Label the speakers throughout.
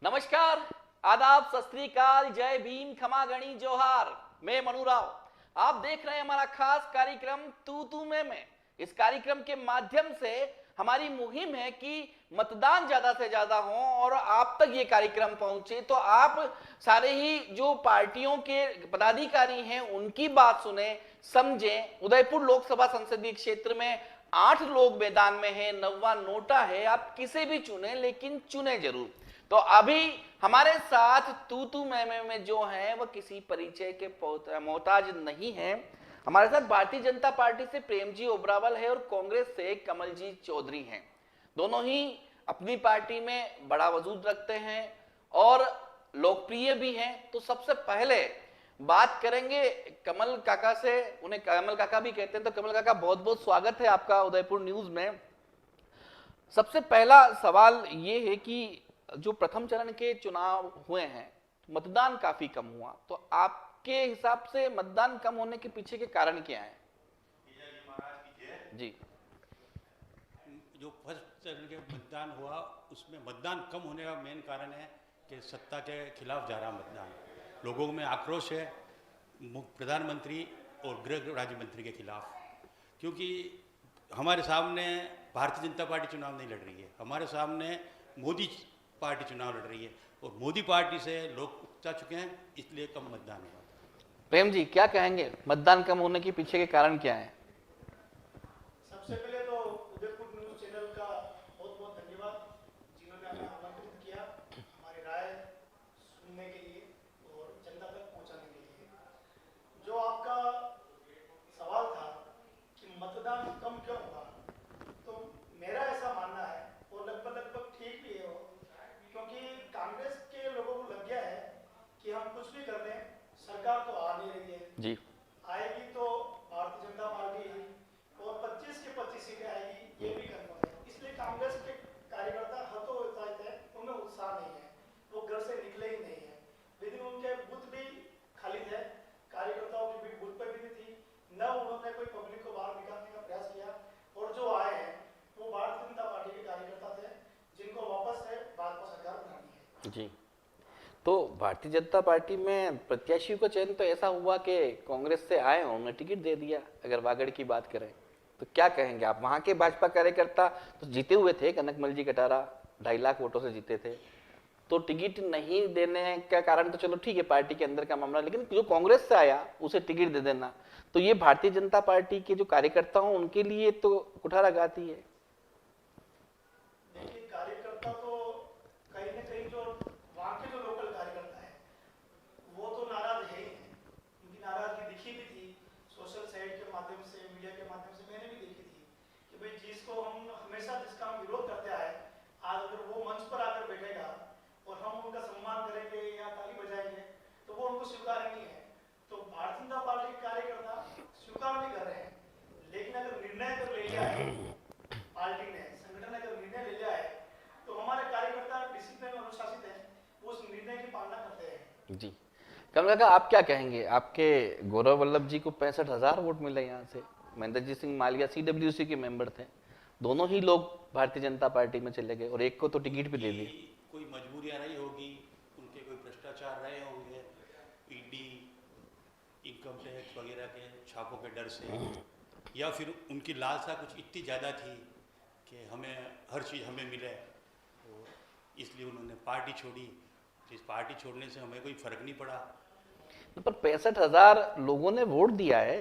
Speaker 1: नमस्कार, आदाब, सत श्री अकाल, जय भीम, खमा गणी, जोहार। मैं मनु राव। आप देख रहे हैं हमारा खास कार्यक्रम तू तू मैं। इस कार्यक्रम के माध्यम से हमारी मुहिम है कि मतदान ज्यादा से ज्यादा हो और आप तक ये कार्यक्रम पहुंचे, तो आप सारे ही जो पार्टियों के पदाधिकारी हैं उनकी बात सुने, समझें। उदयपुर लोकसभा संसदीय क्षेत्र में 8 लोग मैदान में हैं, 9वां नोटा है। आप किसे भी चुने, लेकिन चुने जरूर। तो अभी हमारे साथ तू तू मैं में जो है वह किसी परिचय के मोहताज नहीं है। हमारे साथ भारतीय जनता पार्टी से प्रेमजी ओबरावल है और कांग्रेस से कमलजीत चौधरी हैं। दोनों ही अपनी पार्टी में बड़ा वजूद रखते हैं और लोकप्रिय भी हैं। तो सबसे पहले बात करेंगे कमल काका से। उन्हें कमल काका भी कहते हैं। तो कमल काका, बहुत बहुत स्वागत है आपका उदयपुर न्यूज में। सबसे पहला सवाल ये है कि जो प्रथम चरण के चुनाव हुए हैं, मतदान काफी कम हुआ, तो आपके हिसाब से मतदान कम होने के पीछे के कारण क्या है? जी,
Speaker 2: जो फर्स्ट चरण के मतदान हुआ उसमें मतदान कम होने का मेन कारण है कि सत्ता के खिलाफ जा रहा मतदान। लोगों में आक्रोश है प्रधानमंत्री और गृह राज्य मंत्री के खिलाफ, क्योंकि हमारे सामने भारतीय जनता पार्टी चुनाव नहीं लड़ रही है, हमारे सामने मोदी पार्टी चुनाव लड़ रही है और मोदी पार्टी से लोग उकता चुके हैं, इसलिए कम मतदान हुआ।
Speaker 1: प्रेम जी, क्या कहेंगे, मतदान कम होने के पीछे के कारण क्या है?
Speaker 3: सबसे पहले तो उदयपुर न्यूज चैनल का बहुत बहुत धन्यवाद, जिन्होंने हमें आमंत्रित किया हमारी राय सुनने के लिए और जनता तक पहुंचाने के लिए। जो आपका सवाल था कि मतदान कम क्यों हुआ, तो मेरा ऐसा मानना है और लगभग ठीक भी है वो, क्योंकि कांग्रेस के लोगों को लग गया है कि हम कुछ भी कर दें, सरकार तो आ नहीं रही है
Speaker 1: जी,
Speaker 3: आएगी तो भारतीय जनता पार्टी और 25 के 25 सीटें आएगी, ये भी कंफर्म है। इसलिए कांग्रेस के कार्यकर्ता हतोत्साहित है, उनमें उत्साह नहीं है, वो घर से निकले ही नहीं है। लेकिन उनके बूथ भी खाली थे, कार्यकर्ताओं की भी बूथ पर भी थी, न उन्होंने कोई पब्लिक को बाहर निकालने का प्रयास किया। और जो आए हैं वो भारतीय जनता पार्टी के कार्यकर्ता थे, जिनको वापस से भाजपा सरकार बनानी है।
Speaker 1: जी। तो भारतीय जनता पार्टी में प्रत्याशियों का चयन तो ऐसा हुआ कि कांग्रेस से आए और उन्हें टिकट दे दिया। अगर वागड़ की बात करें तो क्या कहेंगे आप? वहां के भाजपा कार्यकर्ता तो जीते हुए थे, कनकमल जी कटारा 2.5 लाख वोटों से जीते थे। तो टिकट नहीं देने का कारण तो चलो ठीक है, पार्टी के अंदर का मामला, लेकिन जो कांग्रेस से आया उसे टिकट दे देना, तो ये भारतीय जनता पार्टी के जो कार्यकर्ता हो उनके लिए तो कुठारा गाती है।
Speaker 3: देखिए, कार्यकर्ता तो कहीं न कहीं जो वहाँ के जो लोकल कार्यकर्ता है वो तो नाराज है ही है। उनकी नाराजगी दिखी भी थी सोशल साइट के माध्यम से, मीडिया के माध्यम से मैंने भी देखी थी कि भाई जिसको हम हमेशा जिसका हम विरोध करते आए, आज अगर वो मंच पर आकर बैठेगा और हम उनका सम्मान करेंगे या ताली बजाएंगे तो वो उनको स्वीकार नहीं है। तो भारतीय जनता पार्टी के कार्यकर्ता स्वीकार नहीं कर रहे हैं, लेकिन अगर निर्णय कर ले लिया है पार्टी ने, संगठन ने अगर निर्णय ले लिया है तो हमारे कार्यकर्ता डिसिप्लिन और अनुशासित हैं, उस निर्णय की पालना करते हैं।
Speaker 1: जी, कमल काका, आप क्या कहेंगे? आपके गौरव वल्लभ जी को 65,000 वोट मिले यहाँ से। महेंद्र सिंह मालिया CWC के मेंबर थे, दोनों ही लोग भारतीय जनता पार्टी में चले गए और एक को तो टिकट भी दे दी।
Speaker 2: कोई मजबूरियां रही होगी, उनके कोई भ्रष्टाचार रहे होंगे, ईडी, इनकम टैक्स वगैरह के छापों के डर से, या फिर उनकी लालसा कुछ इतनी ज़्यादा थी कि हमें हर चीज़ हमें मिले, तो इसलिए उन्होंने पार्टी छोड़ी। इस पार्टी छोड़ने से हमें कोई फर्क नहीं पड़ा।
Speaker 1: पर 65,000 लोगों ने वोट दिया है,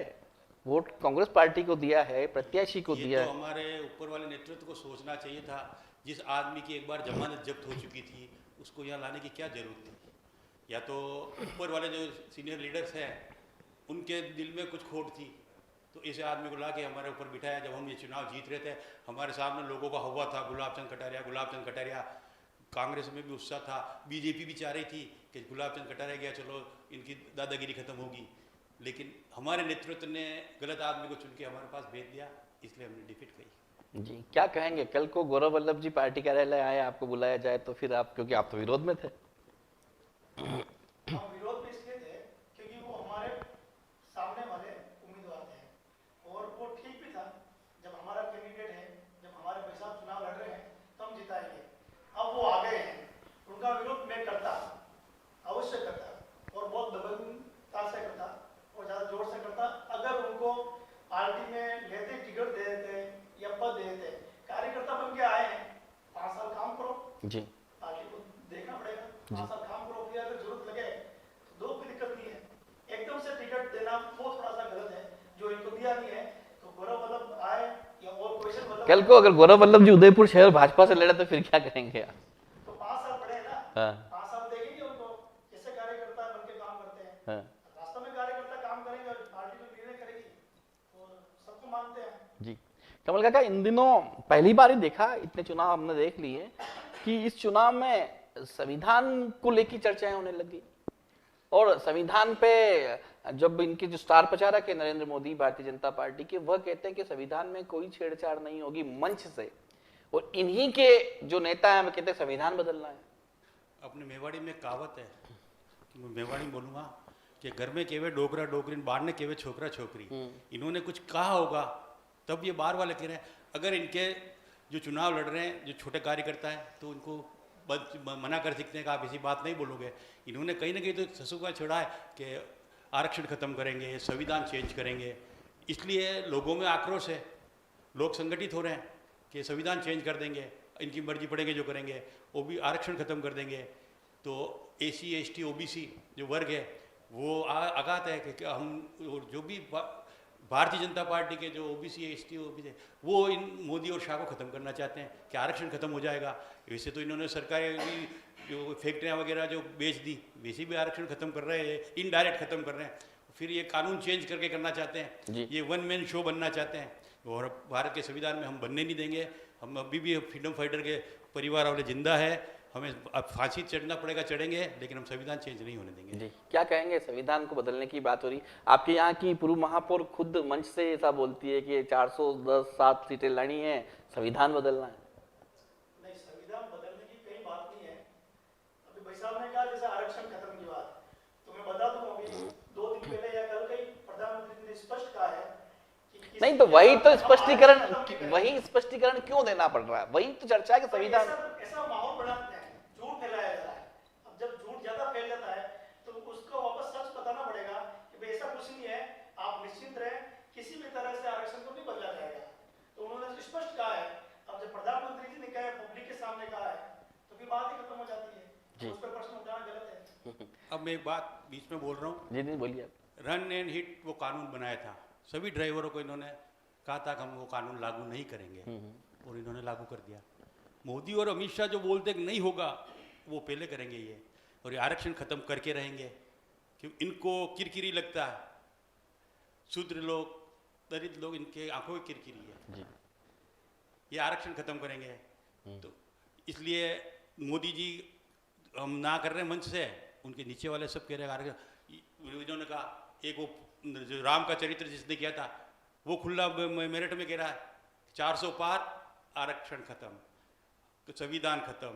Speaker 1: वोट कांग्रेस पार्टी को दिया है, प्रत्याशी को दिया
Speaker 2: तो
Speaker 1: है।
Speaker 2: हमारे ऊपर वाले नेतृत्व को सोचना चाहिए था। जिस आदमी की एक बार जमानत जब्त हो चुकी थी उसको यहाँ लाने की क्या जरूरत थी? या तो ऊपर वाले जो सीनियर लीडर्स हैं उनके दिल में कुछ खोट थी, तो इस आदमी को ला के हमारे ऊपर बिठाया। जब हम ये चुनाव जीत रहे थे, हमारे सामने लोगों का हुआ था गुलाब चंद कटारिया। कांग्रेस में भी उत्साह था, बीजेपी भी चाह रही थी कि गुलाब चंद कटारिया गया, चलो इनकी दादागिरी खत्म होगी, लेकिन हमारे नेतृत्व ने गलत आदमी को चुन के हमारे पास भेज दिया, इसलिए हमने डिफीट कही।
Speaker 1: जी, क्या कहेंगे? कल को गौरव वल्लभ जी पार्टी कार्यालय आए, आपको बुलाया जाए तो फिर आप, क्योंकि आप तो विरोध में थे।
Speaker 3: हम विरोध में इसलिए थे क्योंकि वो हमारे सामने वाले उम्मीदवार थे और वो ठीक भी था। जब हमारा कैंडिडेट है, जब
Speaker 1: जी
Speaker 3: पार्टी को देखना पड़ेगा, 5 साल काम करो, फिर अगर जरूरत लगे तो दो, कोई दिक्कत नहीं है। एकदम से टिकट देना वो थोड़ा सा गलत है, जो इनको दिया नहीं है। तो गौरव वल्लभ आए या और क्वेश्चन वल्लभ,
Speaker 1: कल को अगर गौरव वल्लभ जी उदयपुर शहर भाजपा से लड़े तो फिर क्या करेंगे आप?
Speaker 3: तो 5 साल पड़े हैं ना,
Speaker 1: हाँ
Speaker 3: 5 साल देखेंगे उनको कैसे कार्यकर्ता बन के काम करते हैं।
Speaker 1: हाँ
Speaker 3: वास्तव में कार्यकर्ता काम करेंगे और पार्टी जो निर्णय करेगी और सबको मानते हैं।
Speaker 1: जी। कमल काका, इन दिनों पहली बार ही देखा, इतने चुनाव हमने देख लिए कि इस चुनाव में संविधान को लेकर चर्चाएं होने लगी और संविधान पे जब इनके जो स्टार प्रचारक है नरेंद्र मोदी भारतीय जनता पार्टी के, वह कहते हैं कि संविधान में कोई छेड़छाड़ नहीं होगी मंच से, और इन्हीं के जो नेता हैं वो कहते हैं संविधान बदलना है।
Speaker 2: अपने मेवाड़ी में कहावत है कि मैं मेवाड़ी बोलूँगा कि घर में केवे डोकरा डोकरी, बाहर ने केवे छोकरा छोकरी। इन्होंने कुछ कहा होगा तब ये बाहर वाले कह रहे हैं। अगर इनके जो चुनाव लड़ रहे हैं जो छोटे कार्यकर्ता हैं तो उनको मना कर सकते हैं कि आप ऐसी बात नहीं बोलोगे। इन्होंने कहीं ना कहीं तो ससुका छोड़ा है कि आरक्षण खत्म करेंगे, संविधान चेंज करेंगे, इसलिए लोगों में आक्रोश है, लोग संगठित हो रहे हैं कि संविधान चेंज कर देंगे, इनकी मर्जी पड़ेंगे जो करेंगे, वो भी आरक्षण खत्म कर देंगे। तो SC ST OBC जो वर्ग है वो आगात है कि हम जो भी भारतीय जनता पार्टी के जो OBC ST OBC वो इन मोदी और शाह को ख़त्म करना चाहते हैं कि आरक्षण खत्म हो जाएगा। वैसे तो इन्होंने सरकारी जो फैक्ट्रियाँ वगैरह जो बेच दी, वैसे भी आरक्षण खत्म कर रहे हैं, इनडायरेक्ट खत्म कर रहे हैं। फिर ये कानून चेंज करके करना चाहते हैं, ये वन मैन शो बनना चाहते हैं और भारत के संविधान में हम बनने नहीं देंगे। हम अभी भी फ्रीडम फाइटर के परिवार वाले जिंदा है, हमें अब फांसी चढ़ना पड़ेगा चढ़ेंगे, लेकिन हम संविधान चेंज नहीं होने देंगे।
Speaker 1: जी, क्या कहेंगे? संविधान को बदलने की बात हो रही, आपके यहाँ की पूर्व महापौर खुद मंच से ऐसा बोलती है कि 410-7 सीटें लड़ी हैं, संविधान बदलना है।
Speaker 3: नहीं, संविधान बदलने की कहीं बात नहीं है। अभी भाई साहब ने कहा जैसे आरक्षण खत्म की बात, तो मैं बता दूं अभी 2 दिन पहले या कल कहीं प्रधानमंत्री ने स्पष्ट कहा है कि
Speaker 1: नहीं तो वही तो स्पष्टीकरण क्यों देना पड़ रहा है? वही तो चर्चा है कि संविधान
Speaker 3: ऐसा माहौल बनाते हैं, झूठ फैलाया जा रहा है। अब जब झूठ ज्यादा फैल जाता है तो उसको वापस सच बताना पड़ेगा कि भाई ऐसा कुछ नहीं है, आप निश्चिंत रहें, किसी भी तरह से आरक्षण को नहीं बदला जाएगा। तो उन्होंने स्पष्ट कहा है। अब जब प्रधानमंत्री जी ने कहा है, पब्लिक के सामने कहा है, तो फिर बात ही खत्म हो जाती है। उस पर प्रश्न उठाना गलत है।
Speaker 2: अब मैं एक बात बीच में बोल रहा हूँ।
Speaker 1: जी नहीं बोलिए।
Speaker 2: रन एंड हिट वो कानून बनाया था, सभी ड्राइवरों को इन्होंने कहा था कि हम वो कानून लागू नहीं करेंगे और इन्होंने लागू कर दिया। मोदी और अमित शाह जो बोलते कि नहीं होगा वो पहले करेंगे ये, और ये आरक्षण खत्म करके रहेंगे क्योंकि इनको किरकिरी लगता है। शूद्र लोग, दलित लोग, इनके आंखों में किरकिरी है
Speaker 1: जी।
Speaker 2: ये आरक्षण खत्म करेंगे, तो इसलिए मोदी जी हम ना कर रहे मंच से, उनके नीचे वाले सब कह रहे हैं आरक्षण। इन्होंने कहा एक वो जो राम का चरित्र जिसने किया था वो खुला मेरठ में कह रहा है 400 पार आरक्षण खत्म, तो संविधान खत्म।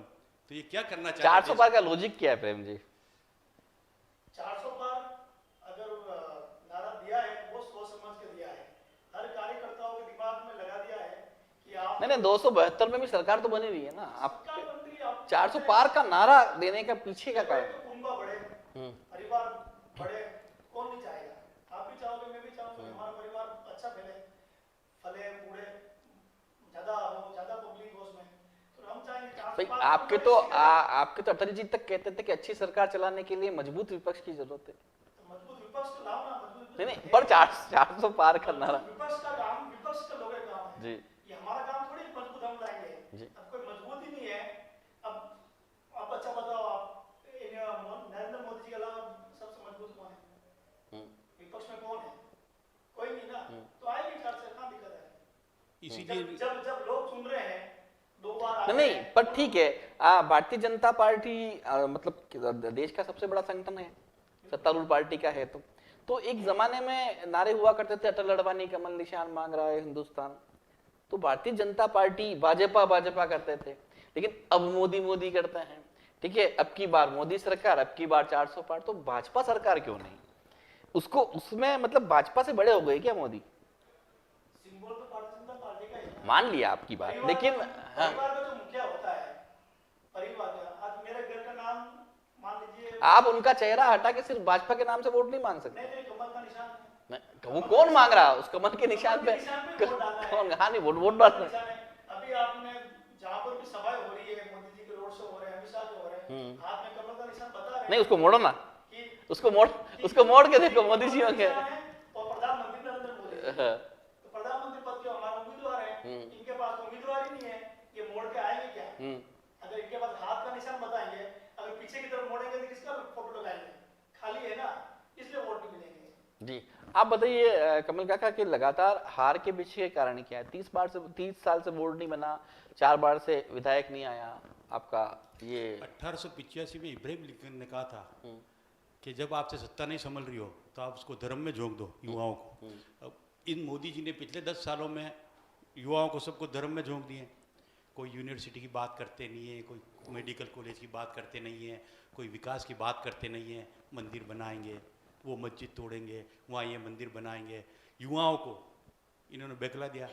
Speaker 2: तो ये क्या करना चाहते हैं?
Speaker 1: 400 पार का लॉजिक क्या है प्रेम जी?
Speaker 3: 400 पार अगर नारा दिया है वो सोच समझ के दिया है, हर कार्यकर्ताओं के दिमाग में लगा दिया है कि आप
Speaker 1: नहीं 272 में भी सरकार तो बनी रही है ना। आप
Speaker 3: सरकार मंत्री, आप
Speaker 1: 400 पार का नारा देने का पीछे का कारण?
Speaker 3: कुटुंब बढ़े, परिवार बढ़े, कौन नहीं चाहेगा? आप भी चाहोगे, मैं भी चाहूंगा हमारा परिवार अच्छा फले पूरे, ज्यादा पब्लिक हो उसमें, तो हम चाहेंगे।
Speaker 1: भाई आपके तो अटल जी तक कहते थे कि अच्छी सरकार चलाने के लिए मजबूत विपक्ष की जरूरत है।
Speaker 3: तो मजबूत विपक्ष तो लाओ ना, मजबूत
Speaker 1: नहीं पर 400 पार का नारा,
Speaker 3: विपक्ष का काम, विपक्ष का लोगों का काम है
Speaker 1: जी।
Speaker 3: ये हमारा काम थोड़ी मजबूत हम लाएंगे
Speaker 1: जी।
Speaker 3: अब कोई मजबूत ही नहीं है। अब आप अच्छा बताओ, आप नरेंद्र मोदी जी के अलावा सबसे मजबूत कौन है? विपक्ष में कौन है? कोई नहीं ना। तो आएगी 400, कहाँ दिक्कत है?
Speaker 2: इसीलिए
Speaker 3: जब लोग सुन रहे हैं 2 बार
Speaker 1: नहीं पर ठीक है, भारतीय जनता पार्टी मतलब देश का सबसे बड़ा संगठन है, सत्तारूढ़ पार्टी का है। तो एक जमाने में नारे हुआ करते थे, अटल अडवाणी कमल निशान मांग रहा है हिंदुस्तान, तो भारतीय जनता पार्टी भाजपा करते थे। लेकिन अब मोदी करते हैं। ठीक है, अब की बार मोदी सरकार, अब की बार 400 पार, तो भाजपा सरकार क्यों नहीं? उसको उसमें मतलब भाजपा से बड़े हो गए क्या मोदी?
Speaker 3: सिंबल तो भारतीय जनता पार्टी का ही है।
Speaker 1: मान लिया आपकी बात, लेकिन
Speaker 3: परिवार का जो मुखिया होता है, परिवार का, आज मेरे घर का नाम मान लीजिए,
Speaker 1: आप उनका चेहरा हटा के सिर्फ भाजपा के नाम से वोट नहीं मांग सकते।
Speaker 3: नहीं कमल का निशान है।
Speaker 1: वो कौन मांग रहा है? उस कमल के निशान पे
Speaker 3: वोट डालना है।
Speaker 1: कौन? हाँ नहीं, वोट डालना है।
Speaker 3: अभी आपने जहाँ पर भी सभाएं हो रही है, मोदी जी के रोड शो हाथ में कमल का निशान बता रहे हैं
Speaker 1: नहीं, उसको मोड़ो ना,
Speaker 3: कि
Speaker 1: उसको मोड़ के देखो, मोदी जी होंगे।
Speaker 3: और प्रधानमंत्री नरेंद्र मोदी जी। तो प्रधानमंत्री पद के हमारे उम्मीदवार हैं, इनके पास उम्मीदवार ही नहीं है, ये मोड़ के आएंगे क्या? अगर इनके पास हाथ का निशान बताएंगे, अगर पीछे की तरफ मोड़ेंगे तो किसका फोटो लगाएंगे? खाली है ना, इसलिए वोट नहीं मिलेंगे।
Speaker 1: जी, आप बताइए कमल काका कि लगातार हार के पीछे के कारण क्या है? 30 साल से बोर्ड नहीं बना, 4 बार से विधायक नहीं आया आपका। ये
Speaker 2: 1885 में इब्राहिम लिंकन ने कहा था कि जब आपसे सत्ता नहीं संभल रही हो तो आप उसको धर्म में झोंक दो युवाओं को। अब इन मोदी जी ने पिछले 10 सालों में युवाओं को सबको धर्म में झोंक दिए। कोई यूनिवर्सिटी की बात करते नहीं है, कोई मेडिकल कॉलेज की बात करते नहीं है, कोई विकास की बात करते नहीं है। मंदिर बनाएंगे, वो मस्जिद तोड़ेंगे, वहाँ ये मंदिर बनाएंगे। युवाओं को इन्होंने बहकला दिया।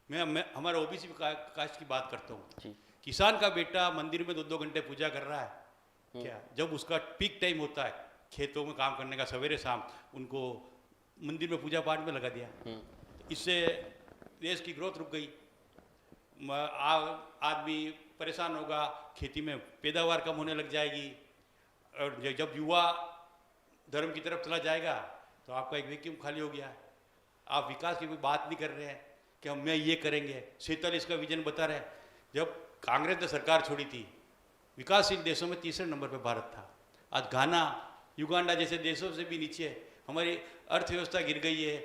Speaker 2: मैं हमारा ओबीसी कास्ट की बात करता हूँ। किसान का बेटा मंदिर में 2-2 घंटे पूजा कर रहा है क्या? जब उसका पीक टाइम होता है खेतों में काम करने का, सवेरे शाम, उनको मंदिर में पूजा पाठ में लगा दिया। इससे देश की ग्रोथ रुक गई। आदमी परेशान होगा, खेती में पैदावार कम होने लग जाएगी। और जब युवा धर्म की तरफ चला जाएगा तो आपका एक वैक्यूम खाली हो गया। आप विकास की कोई बात नहीं कर रहे हैं कि हम ये करेंगे। 47 का विजन बता रहे हैं। जब कांग्रेस ने सरकार छोड़ी थी, विकासशील देशों में तीसरे नंबर पर भारत था। आज घाना, युगांडा जैसे देशों से भी नीचे हमारी अर्थव्यवस्था गिर गई है।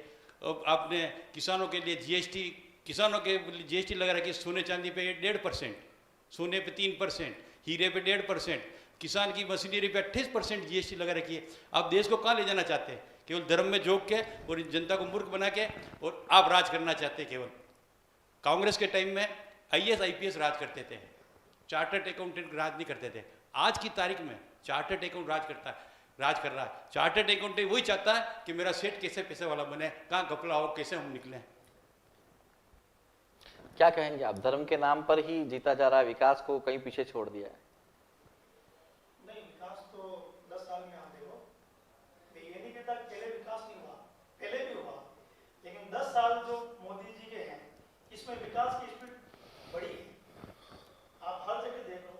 Speaker 2: अब आपने किसानों के लिए जीएसटी लगा रखी है। सोने चांदी पे 1.5%, सोने पे 3%, हीरे पे 1.5%, किसान की मशीनरी पे 28% जीएसटी लगा रखी है। आप देश को कहाँ ले जाना चाहते हैं? केवल धर्म में झोंक के और जनता को मूर्ख बना के, और आप राज करना चाहते हैं केवल। कांग्रेस के टाइम में आईएएस आईपीएस राज करते थे, चार्टर्ड अकाउंटेंट राज नहीं करते थे। आज की तारीख में चार्टर्ड अकाउंट राज कर रहा है। चार्टर्ड अकाउंटेंट वही चाहता है कि मेरा सेठ कैसे पैसे वाला बने, कहाँ घपला हो, कैसे हम निकलें।
Speaker 1: क्या कहेंगे आप? धर्म के नाम पर ही जीता जा रहा है, विकास को कहीं पीछे छोड़ दिया है।
Speaker 3: नहीं, विकास तो 10 साल में आते हो। मैं ये नहीं कहता पहले विकास नहीं हुआ, पहले भी हुआ, लेकिन 10 साल जो मोदी जी के हैं इसमें विकास की स्पीड बढ़ी है। आप हर जगह देख लो,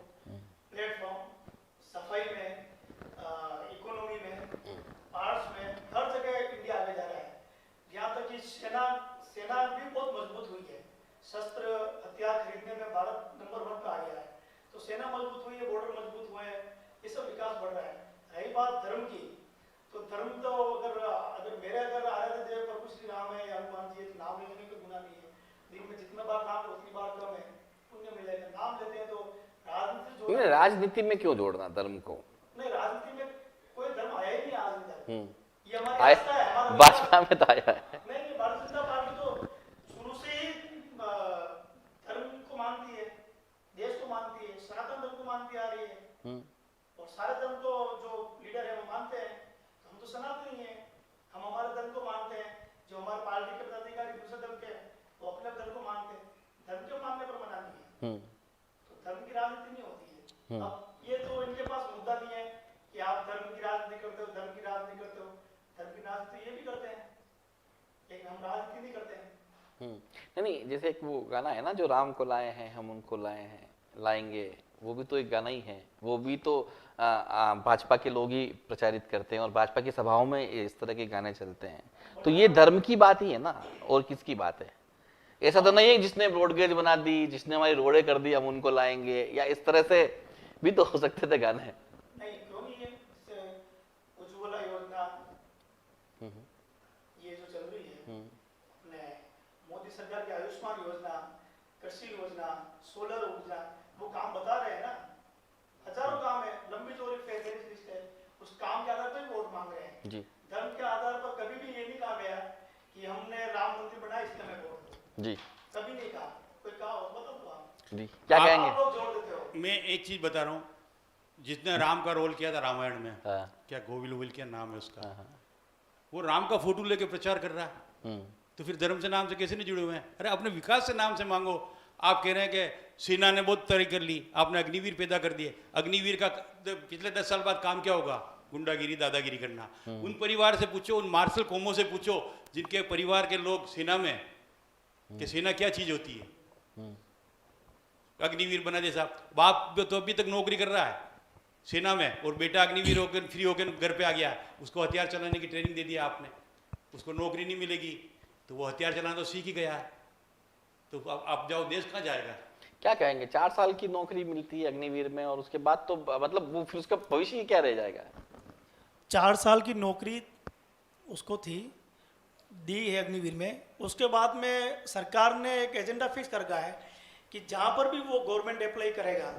Speaker 3: प्लेटफॉर्म, सफाई में, इकोनॉमी में, आर्ट्स में, हर जगह इंडिया आगे जा रहा है। यहाँ तक कि सेना भी बहुत मजबूत हुई है। शस्त्र हथियार खरीदने में भारत नंबर 1 पे आ गया है। तो सेना मजबूत हुई है, बॉर्डर मजबूत हुए हैं, ये सब विकास बढ़ रहा है। रही बात धर्म की, तो धर्म तो अगर मेरे आराध्य देव प्रभु श्री राम है या हनुमान जी है तो नाम लेने का गुनाह नहीं है। दिन में जितना बार नाम लो उतनी बार कम है, पुण्य मिलेगा। नाम लेते हैं तो
Speaker 1: राजनीति में क्यों जोड़ना धर्म को?
Speaker 3: नहीं, राजनीति में कोई धर्म आया ही नहीं आज तक। ये हमारी आस्था है, हमारा
Speaker 1: भाजपा में तो आया है।
Speaker 3: नहीं, भारतीय जनता पार्टी तो शुरू से ही धर्म को मानती है, देश को मानती है, सनातन धर्म को मानती आ रही है। और सारे धर्म को जो लीडर है वो मानते हैं। तो हम तो सनातनी हैं, हम हमारे धर्म को मानते हैं। जो हमारे पार्टी के पदाधिकारी दूसरे धर्म के वो अपने धर्म को मानते हैं। धर्म के मानने पर मना नहीं है। तो धर्म की राजनीति नहीं होती है। अब ये तो इनके पास मुद्दा नहीं है कि आप धर्म की राजनीति करते हो, धर्म की राजनीति करते हो। धर्म की राजनीति ये भी करते हैं, लेकिन हम राजनीति नहीं करते हैं।
Speaker 1: नहीं, जैसे एक वो गाना है ना, जो राम को लाए हैं हम उनको लाएंगे, वो भी तो एक गाना ही है। वो भी तो भाजपा के लोग ही प्रचारित करते हैं और भाजपा की सभाओं में इस तरह के गाने चलते हैं। तो ये धर्म की बात ही है ना, और किसकी बात है? ऐसा तो नहीं है जिसने रोडगेज बना दी, जिसने हमारी रोडें कर दी हम उनको लाएंगे, या इस तरह से भी तो हो सकते थे गाने।
Speaker 3: नहीं, क्यों नहीं है? उज्ज्वला योजना ये जो चल रही है, मोदी सरकार की आयुष्मान योजना, कृषि योजना, सोलर ऊर्जा, वो काम बता रहे हैं ना। हजारों काम है, लंबी चौड़ी फैसिलिटी लिस्ट है। उस काम के आधार पर वोट मांग रहे हैं जी। धर्म के आधार पर कभी भी ये नहीं कहा गया कि हमने राम मंदिर बनाया इसलिए हमें वोट दो जी, कभी नहीं कहा। कोई कहा हो बताओ तो आप
Speaker 1: जी क्या कहेंगे?
Speaker 3: आप लोग जोड़ देते हो।
Speaker 2: मैं एक चीज बता रहा हूँ, जिसने राम का रोल किया था रामायण में, क्या गोविल क्या नाम है उसका, वो राम का फोटो लेके प्रचार कर रहा है। तो फिर धर्म से नाम से कैसे नहीं जुड़े हुए हैं? अरे अपने विकास से नाम से मांगो। आप कह रहे हैं कि सेना ने बहुत तरक्की कर ली, आपने अग्निवीर पैदा कर दिए। अग्निवीर का पिछले 10 साल बाद काम क्या होगा? गुंडागिरी, दादागिरी करना। उन परिवार से पूछो, उन मार्शल कौमों से पूछो जिनके परिवार के लोग सेना में, कि सेना क्या चीज होती है। अग्निवीर बना दे साहब, बाप तो अभी तक नौकरी कर रहा है, सेना में और बेटा अग्निवीर होकर फ्री होकर घर पे आ गया, उसको हथियार चलाने की ट्रेनिंग दे दिया आपने, उसको नौकरी नहीं मिलेगी तो वो हथियार चलाना तो सीख ही गया है, तो अब आप जाओ, देश कहाँ जाएगा?
Speaker 1: क्या कहेंगे, 4 साल की नौकरी मिलती है अग्निवीर में और उसके बाद तो मतलब वो फिर उसका भविष्य ही क्या रह जाएगा?
Speaker 3: 4 साल की नौकरी उसको थी, दी है अग्निवीर में। उसके बाद में सरकार ने एक एजेंडा फिक्स कर रखा है कि जहाँ पर भी वो गवर्नमेंट अप्लाई करेगा,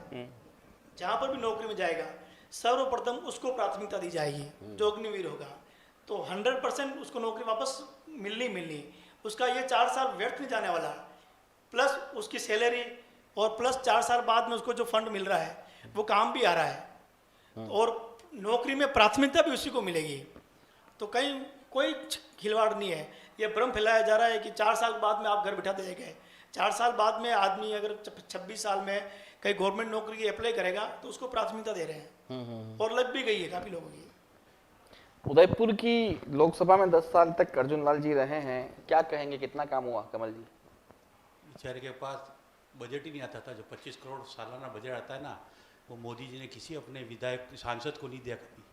Speaker 3: जहाँ पर भी नौकरी में जाएगा, सर्वप्रथम उसको प्राथमिकता दी जाएगी जो अग्निवीर होगा, तो 100% उसको नौकरी वापस मिलनी। उसका ये 4 साल व्यर्थ नहीं जाने वाला, प्लस उसकी सैलरी और प्लस 4 साल बाद में उसको जो फंड मिल रहा है वो काम भी आ रहा है, और नौकरी में प्राथमिकता भी उसी को मिलेगी। तो कहीं कोई खिलवाड़ नहीं है, ये भ्रम फैलाया जा रहा है कि 4 साल बाद में आप घर बिठा दिए गए। 4 साल बाद में आदमी अगर 26 साल में कहीं गवर्नमेंट नौकरी की अप्लाई करेगा तो उसको प्राथमिकता दे रहे हैं, और लग भी गई है काफ़ी लोगों की।
Speaker 1: उदयपुर की लोकसभा में 10 साल तक अर्जुन लाल जी रहे हैं, क्या कहेंगे, कितना काम हुआ कमल जी?
Speaker 2: बेचारे के पास बजट ही नहीं आता था, जो 25 करोड़ सालाना बजट आता है ना, वो मोदी जी ने किसी अपने विधायक सांसद को नहीं दिया कभी,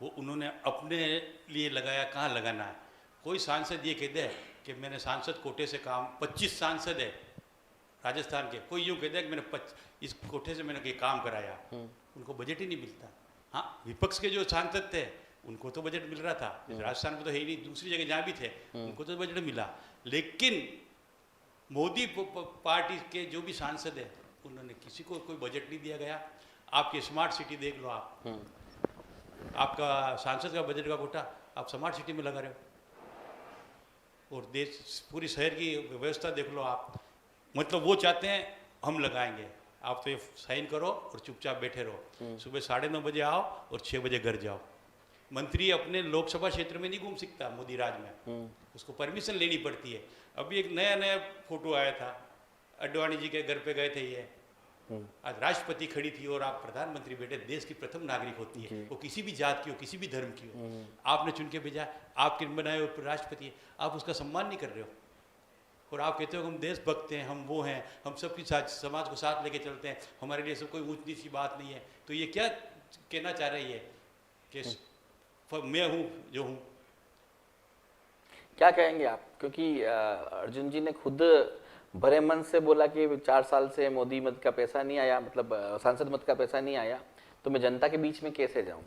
Speaker 2: वो उन्होंने अपने लिए लगाया, कहाँ लगाना है। कोई सांसद ये कह दे कि मैंने सांसद कोटे से काम, 25 सांसद है राजस्थान के, कोई यूँ कह दे कि मैंने इस कोटे से मैंने ये काम कराया, उनको बजट ही नहीं मिलता। हाँ, विपक्ष के जो सांसद थे उनको तो बजट मिल रहा था, राजस्थान में तो है ही नहीं, दूसरी जगह जहाँ भी थे उनको तो बजट मिला, लेकिन मोदी पार्टी के जो भी सांसद है उन्होंने किसी को कोई बजट नहीं दिया गया। आपकी स्मार्ट सिटी देख लो, आप आपका सांसद का बजट का कोटा आप स्मार्ट सिटी में लगा रहे हो, और देश पूरी शहर की व्यवस्था देख लो आप, मतलब वो चाहते हैं हम लगाएंगे, आप तो ये साइन करो और चुपचाप बैठे रहो, सुबह 9:30 बजे आओ और 6 बजे घर जाओ। मंत्री अपने लोकसभा क्षेत्र में नहीं घूम सकता मोदी राज में, उसको परमिशन लेनी पड़ती है। अभी एक नया फोटो आया था, अडवाणी जी के घर पे गए थे ये, आज राष्ट्रपति खड़ी थी और आप प्रधानमंत्री बैठे, देश की प्रथम नागरिक होती है, वो किसी भी जात की हो, किसी भी धर्म की हो, आपने चुन के भेजा, आपके बनाए हुए राष्ट्रपति, आप उसका सम्मान नहीं कर रहे हो, और आप कहते हो हम देशभक्त हैं, हम वो हैं, हम सबकी समाज को साथ लेके चलते हैं, हमारे लिए सब कोई ऊंच नीच की बात नहीं है। तो ये क्या कहना चाह रही है कि मैं हूँ जो हूँ?
Speaker 1: क्या कहेंगे आप, क्योंकि अर्जुन जी ने खुद भरे मन से बोला कि 4 साल से मोदी मत का पैसा नहीं आया, मतलब सांसद मत का पैसा नहीं आया, तो मैं जनता के बीच में कैसे जाऊं?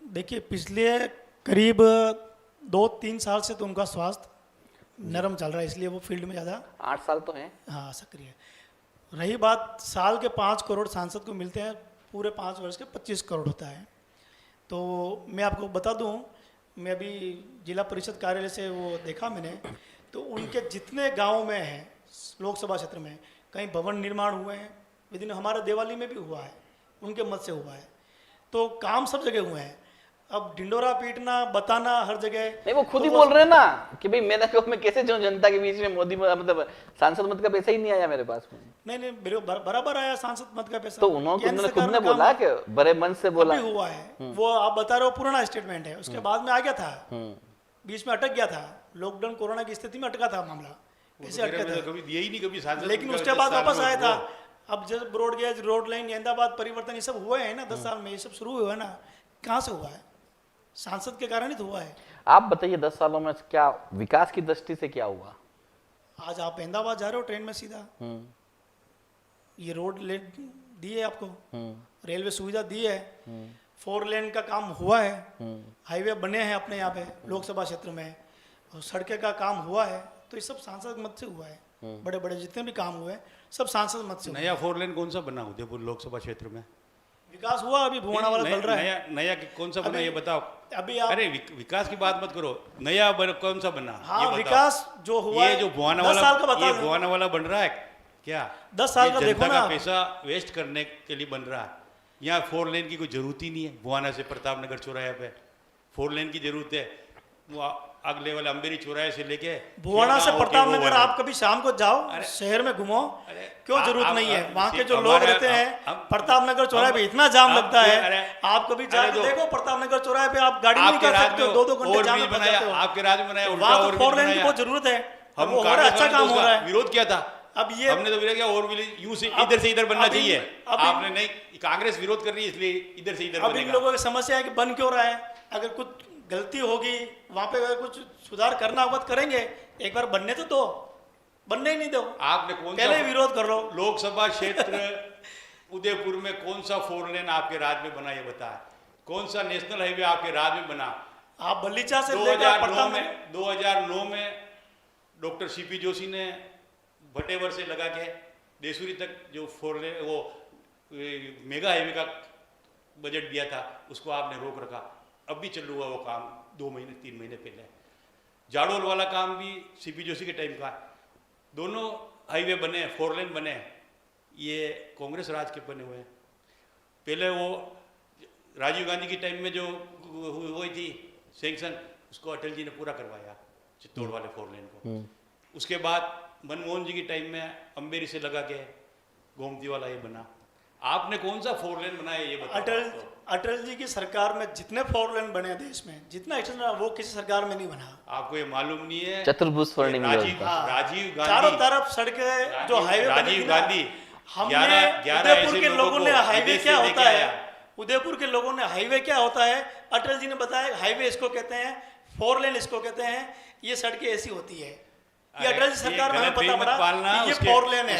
Speaker 3: देखिए, पिछले करीब 2-3 साल से तो उनका स्वास्थ्य नरम चल रहा है, इसलिए वो फील्ड में ज़्यादा
Speaker 1: 8 साल तो हैं,
Speaker 3: हाँ सक्रिय। रही बात साल के 5 करोड़ सांसद को मिलते हैं, पूरे 5 वर्ष के 25 करोड़ होता है। तो मैं आपको बता दूं, मैं अभी जिला परिषद कार्यालय से वो देखा मैंने, तो उनके जितने गाँव में हैं लोकसभा क्षेत्र में, कहीं भवन निर्माण हुए हैं, विदिन हमारे देवाली में भी हुआ है, उनके मत से हुआ है, तो काम सब जगह हुए हैं। अब ढिंडोरा पीटना, बताना हर जगह,
Speaker 1: नहीं वो खुद ही बोल रहे हैं ना कि भाई मैं कैसे जाऊं जनता के बीच में, मोदी मतलब सांसद मत का पैसा ही नहीं आया मेरे पास में।
Speaker 3: नहीं बराबर आया सांसद मत का पैसा,
Speaker 1: तो उन्होंने खुद ने बोला कि बड़े मन से बोला
Speaker 3: हुआ है, वो आप बता रहे हो पुराना स्टेटमेंट है, उसके बाद में आ गया था, बीच में अटक गया था, लॉकडाउन कोरोना की स्थिति में अटका था मामला, ऐसे अटका था,
Speaker 2: कभी दिया ही नहीं कभी सांसद,
Speaker 3: लेकिन उसके बाद वापस आया था। अब जब broad gauge, road line, Ahmedabad परिवर्तन, ये सब हुए हैं ना 10 साल में, ये सब शुरू हुआ है ना, कहाँ से हुआ है? सांसद के कारण ही तो हुआ है।
Speaker 1: आप बताइए 10 सालों में क्या विकास की दृष्टि से क्या हुआ?
Speaker 3: आज आप अहमदाबाद जा रहे हो ट्रेन में सीधा, ये रोड लेन दी है आपको, रेलवे सुविधा दी है, 4 लेन का काम हुआ है, हाईवे बने हैं अपने यहाँ पे लोकसभा क्षेत्र में, और सड़कें का काम हुआ है, तो ये सब सांसद मत से हुआ है। बड़े बड़े जितने भी काम हुए सब सांसद मत से।
Speaker 2: नया 4 लेन कौन सा बना उदयपुर लोकसभा क्षेत्र में?
Speaker 3: विकास हुआ, अभी भुवाना वाला चल रहा है।
Speaker 2: नया कौन सा बना ये बताओ
Speaker 3: अभी
Speaker 2: अरे विकास की बात मत करो, नया कौन सा बना?
Speaker 3: हाँ, विकास जो हुआ
Speaker 2: ये जो भुवाना वाला बन रहा है क्या?
Speaker 3: 10 साल का देखो ना,
Speaker 2: पैसा वेस्ट करने के लिए बन रहा है। यहाँ 4 लेन की कोई जरूरत ही नहीं है। भुवाना से प्रतापनगर चौराहे पे 4 लेन की जरूरत है, वो अगले वाले अंबेरी चौराहे से लेके
Speaker 3: भुवाना से प्रतापनगर आप कभी शाम को जाओ, शहर में घूमो, क्यों जरूरत नहीं है? वहाँ के जो लोग रहते हैं प्रतापनगर चौराहे पे इतना जाम लगता है, आप कभी जाके देखो प्रतापनगर चौराहे पे, आप गाड़ी नहीं कर सकते हो, 2-2 घंटे जाम में
Speaker 2: आपके राज्य में बनाया,
Speaker 3: वहाँ तो 4 लेन की बहुत जरूरत है,
Speaker 2: हम
Speaker 3: अच्छा काम हो रहा है।
Speaker 2: विरोध किया था,
Speaker 3: अब ये
Speaker 2: हमने तो किया और भी यूं से इधर से इधर बनना चाहिए, आपने नहीं, कांग्रेस विरोध कर रही है इसलिए इधर से इधर
Speaker 3: अब इन
Speaker 2: बनेगा।
Speaker 3: लोगों की समस्या है कि बन क्यों रहा है, अगर कुछ गलती होगी वहां पे अगर कुछ सुधार करना होगा तो करेंगे, एक बार बनने तो दो, बनने ही नहीं दो,
Speaker 2: आपने कौन सा
Speaker 3: पहले विरोध कर लो।
Speaker 2: लोकसभा क्षेत्र उदयपुर में कौन सा 4 लेन आपके राज में बना, ये बताया, कौन सा नेशनल हाईवे आपके राज में बना?
Speaker 3: आप बल्लीचा से
Speaker 2: 2009 में डॉक्टर सीपी जोशी ने भटेवर से लगा के देसूरी तक जो 4 लेन वो मेगा हाईवे का बजट दिया था, उसको आपने रोक रखा। अब भी चालू हुआ वो काम 2 महीने 3 महीने पहले। जाडोल वाला काम भी सीपी जोशी के टाइम का, दोनों हाईवे बने, 4 लेन बने, ये कांग्रेस राज के बने हुए हैं। पहले वो राजीव गांधी के टाइम में जो हुई थी सैंक्शन, उसको अटल जी ने पूरा करवाया, चित्तौड़ वाले 4 लेन को। उसके बाद मनमोहन जी के टाइम में अम्बेरी से लगा के गोमती वाला ये बना। आपने कौन सा 4 लेन बनाया ये बताओ?
Speaker 3: अटल जी की सरकार में जितने 4 लेन बने देश में, जितना एक्शन वो किसी सरकार में नहीं बना।
Speaker 2: आपको ये मालूम नहीं है?
Speaker 1: चतुर्भुज स्वर्णिम
Speaker 2: राजीव गांधी,
Speaker 3: चारों तरफ सड़कें जो हाईवे
Speaker 2: राजीव गांधी,
Speaker 3: हमने उदयपुर के लोगों ने हाईवे क्या होता है, उदयपुर के लोगों ने हाईवे क्या होता है, अटल जी ने बताया हाईवे इसको कहते हैं, 4 लेन इसको कहते हैं, ये सड़कें ऐसी होती है। ये अटल जी सरकार में हमें पता पड़ा कि ये 4 लेन है।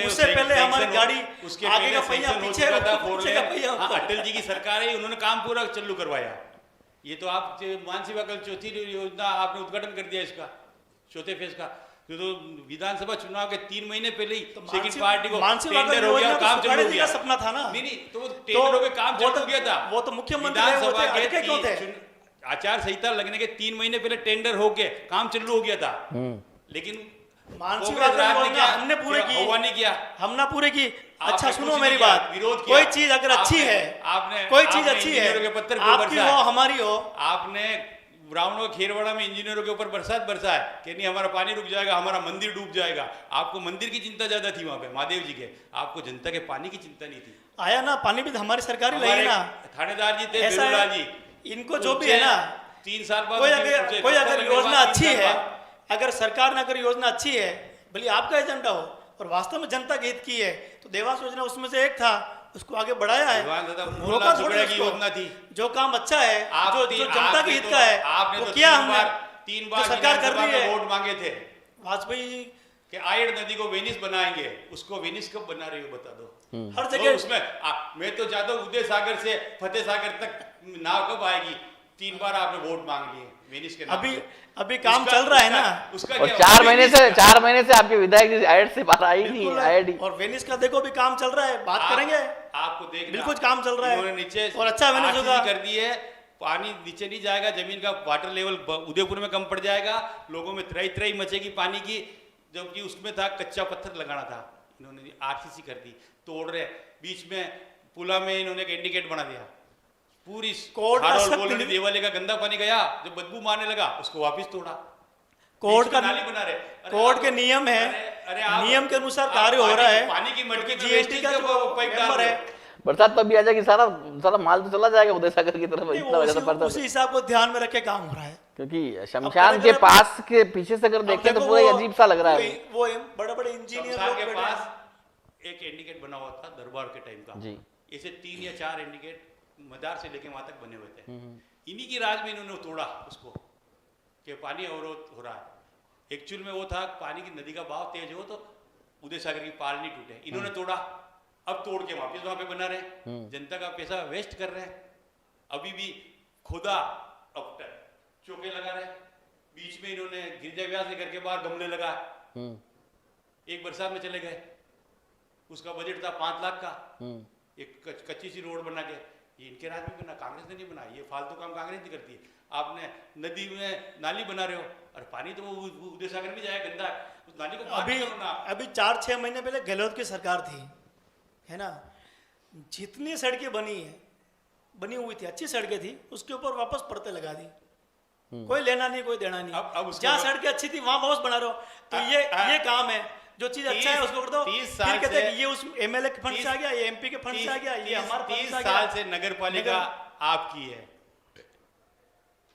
Speaker 3: उससे पहले हमारी गाड़ी आगे का पहिया पीछे का पहिया।
Speaker 2: अटल जी की सरकार है, उन्होंने काम पूरा चालू करवाया। ये तो आप मानसेवा कल चौथी योजना आपने उद्घाटन कर दिया इसका, चौथे फेज का। तो विधानसभा चुनाव के 3 महीने पहले ही सेकंड पार्टी को टेंडर हो गया, काम चालू हो गया।
Speaker 3: सपना था ना,
Speaker 2: नहीं तो टेंडर हो गया, काम चालू हो गया था।
Speaker 3: वो तो मुख्यमंत्री विधानसभा के क्यों थे?
Speaker 2: आचार संहिता लगने के 3 महीने पहले टेंडर हो के काम चालू हो गया था, लेकिन
Speaker 3: हमने पूरे की,
Speaker 2: हुआ नहीं किया,
Speaker 3: हमने पूरे की। अच्छा सुनो मेरी बात, कोई चीज अगर अच्छी है,
Speaker 2: आपने
Speaker 3: कोई चीज अच्छी है, आपकी हो हमारी हो,
Speaker 2: आपने ब्राह्मणों खेरवाड़ा में इंजीनियरों के ऊपर बरसात बरसा है कि नहीं हमारा पानी रुक जाएगा, हमारा मंदिर डूब जाएगा। आपको मंदिर की चिंता ज्यादा थी वहां पे महादेव जी के, आपको जनता के पानी की चिंता नहीं थी।
Speaker 3: आया ना पानी भी हमारी सरकार ही लगी ना,
Speaker 2: थानेदार जी थे बेरूलाल जी,
Speaker 3: इनको जो भी है ना
Speaker 2: 3 साल बाद
Speaker 3: कोई अगर योजना अच्छी है, अगर सरकार ने अगर योजना अच्छी है, भले आपका एजेंडा हो और वास्तव में जनता के हित की है, तो देवास योजना उसमें से एक था, उसको आगे बढ़ाया है, रोका थोड़ी की योजना थी। जो काम अच्छा है, जो जनता के हित का है,
Speaker 2: आपने
Speaker 3: वो
Speaker 2: तो
Speaker 3: किया हमने,
Speaker 2: 3 बार
Speaker 3: सरकार कर रही है।
Speaker 2: वोट मांगे थे
Speaker 3: वाजपेयी
Speaker 2: कि आयड़ नदी को वेनिस बनाएंगे, उसको वेनिस कब बना रही हो बता दो।
Speaker 3: हर जगह
Speaker 2: उसमें मैं तो चाहता हूँ उदय सागर से फतेह सागर तक नाव कब आएगी? 3 बार आपने वोट मांग लिए वेनिस के नाम पे।
Speaker 3: अभी काम चल रहा है ना,
Speaker 2: उसका
Speaker 1: और 4 महीने से आपके विधायक जी आयड से बाहर आई नहीं आयड।
Speaker 3: और वेनिस का देखो भी काम चल रहा है, बात करेंगे,
Speaker 2: आपको देखना
Speaker 3: बिल्कुल काम चल रहा है
Speaker 2: नीचे
Speaker 3: और अच्छा वेनिस होगा।
Speaker 2: कर दी है, पानी नीचे नहीं जाएगा, जमीन का वाटर लेवल उदयपुर में कम पड़ जाएगा, लोगों में त्राई त्राई मचेगी पानी की, जबकि उसमें था कच्चा पत्थर लगाना था, इन्होंने आरसीसी कर दी, तोड़ रहे। बीच में पुला में इन्होंने इंडिकेट बना दिया, पूरी देवालय का गंदा पानी गया, जब बदबू मारने लगा उसको वापस तोड़ा,
Speaker 3: कोर्ट का
Speaker 2: नाली बना रहे।
Speaker 3: कोर्ट के नियम है, नियम के अनुसार कार्य हो रहा है।
Speaker 2: पानी की मटकी
Speaker 3: जीएसटी का जो मेंबर है,
Speaker 1: बरसात तो अभी आ जाएगी, सारा माल तो चला जाएगा उदय सागर की तरफ, इतना वजह से पड़ता है।
Speaker 3: उसी हिसाब को ध्यान में रख के काम हो रहा है,
Speaker 1: क्योंकि शमशान के पास के पीछे से अगर देखें तो पूरा अजीब सा लग रहा है।
Speaker 3: वो बड़े-बड़े इंजीनियर
Speaker 2: के पास एक इंडिकेट बना हुआ था दरबार के टाइम का
Speaker 1: जी,
Speaker 2: ऐसे 3 या 4 इंडिकेट मदार से लेके वहां तक बने हुए थे। इन्हीं की राज में इन्होंने तोड़ा उसको कि पानी अवरोध हो रहा है। एक्चुअल में वो था पानी की नदी का बहाव तेज हो तो उदय सागर की पाल नहीं टूटे, इन्होंने तोड़ा, अब तोड़ के वापस वहां पे बना रहे, जनता का पैसा वेस्ट कर रहे हैं। अभी भी खुदा अब चौके लगा रहे, बीच में इन्होंने गिरजा व्यास लेकर के बाहर गमले लगा, एक बरसात में चले गए, उसका बजट था 5 लाख का, एक कच्ची सी रोड बना के, ये इनके राज में बना, कांग्रेस ने नहीं बना, ये फालतू काम कांग्रेस नहीं करती है। आपने नदी में नाली बना रहे हो और पानी तो वो उदय सागर में जाएगा गंदा, उस नाली को
Speaker 3: अभी 4-6 महीने पहले गहलोत की सरकार थी, है ना, जितनी सड़कें बनी हुई थी, अच्छी सड़कें थी, उसके ऊपर वापस पड़ते लगा दी, कोई लेना नहीं कोई देना नहीं। अब जहाँ सड़कें अच्छी थी वहां वापस बना रहे हो, तो ये काम है, जो चीज अच्छा है उसको कर दो।
Speaker 2: 30 साल से
Speaker 3: ये उस एमएलए के फंड से आ गया, ये एमपी के फंड से आ गया, ये हमारे
Speaker 2: 30 साल से नगर पालिका आपकी है,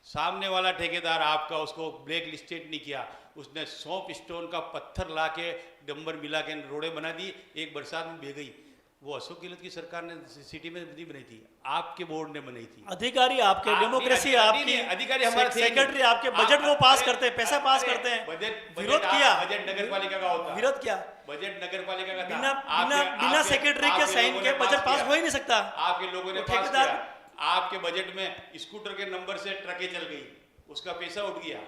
Speaker 2: सामने वाला ठेकेदार आपका उसको ब्लैक लिस्टेड नहीं किया, उसने सौंप स्टोन का पत्थर ला के डंबर मिला के रोडें बना दी, एक बरसात में बह गई। वो अशोक गहलोत की सरकार ने सिटी में नहीं बनाई थी, आपके बोर्ड ने बनाई थी।
Speaker 4: अधिकारी आपके, डेमोक्रेसी आपकी,
Speaker 2: अधिकारी हमारे
Speaker 4: सेक्रेटरी आपके, बजट वो पास करते हैं, पैसा पास करते हैं। विरोध किया,
Speaker 2: बजट नगर पालिका का होता,
Speaker 4: विरोध किया,
Speaker 2: बजट नगर पालिका का
Speaker 4: बिना
Speaker 2: था।
Speaker 4: बिना बिना सेक्रेटरी के साइन के बजट पास हो ही नहीं सकता।
Speaker 2: आपके लोगों ने पास किया, आपके बजट में स्कूटर के नंबर से ट्रकें चल गई, उसका पैसा उठ गया।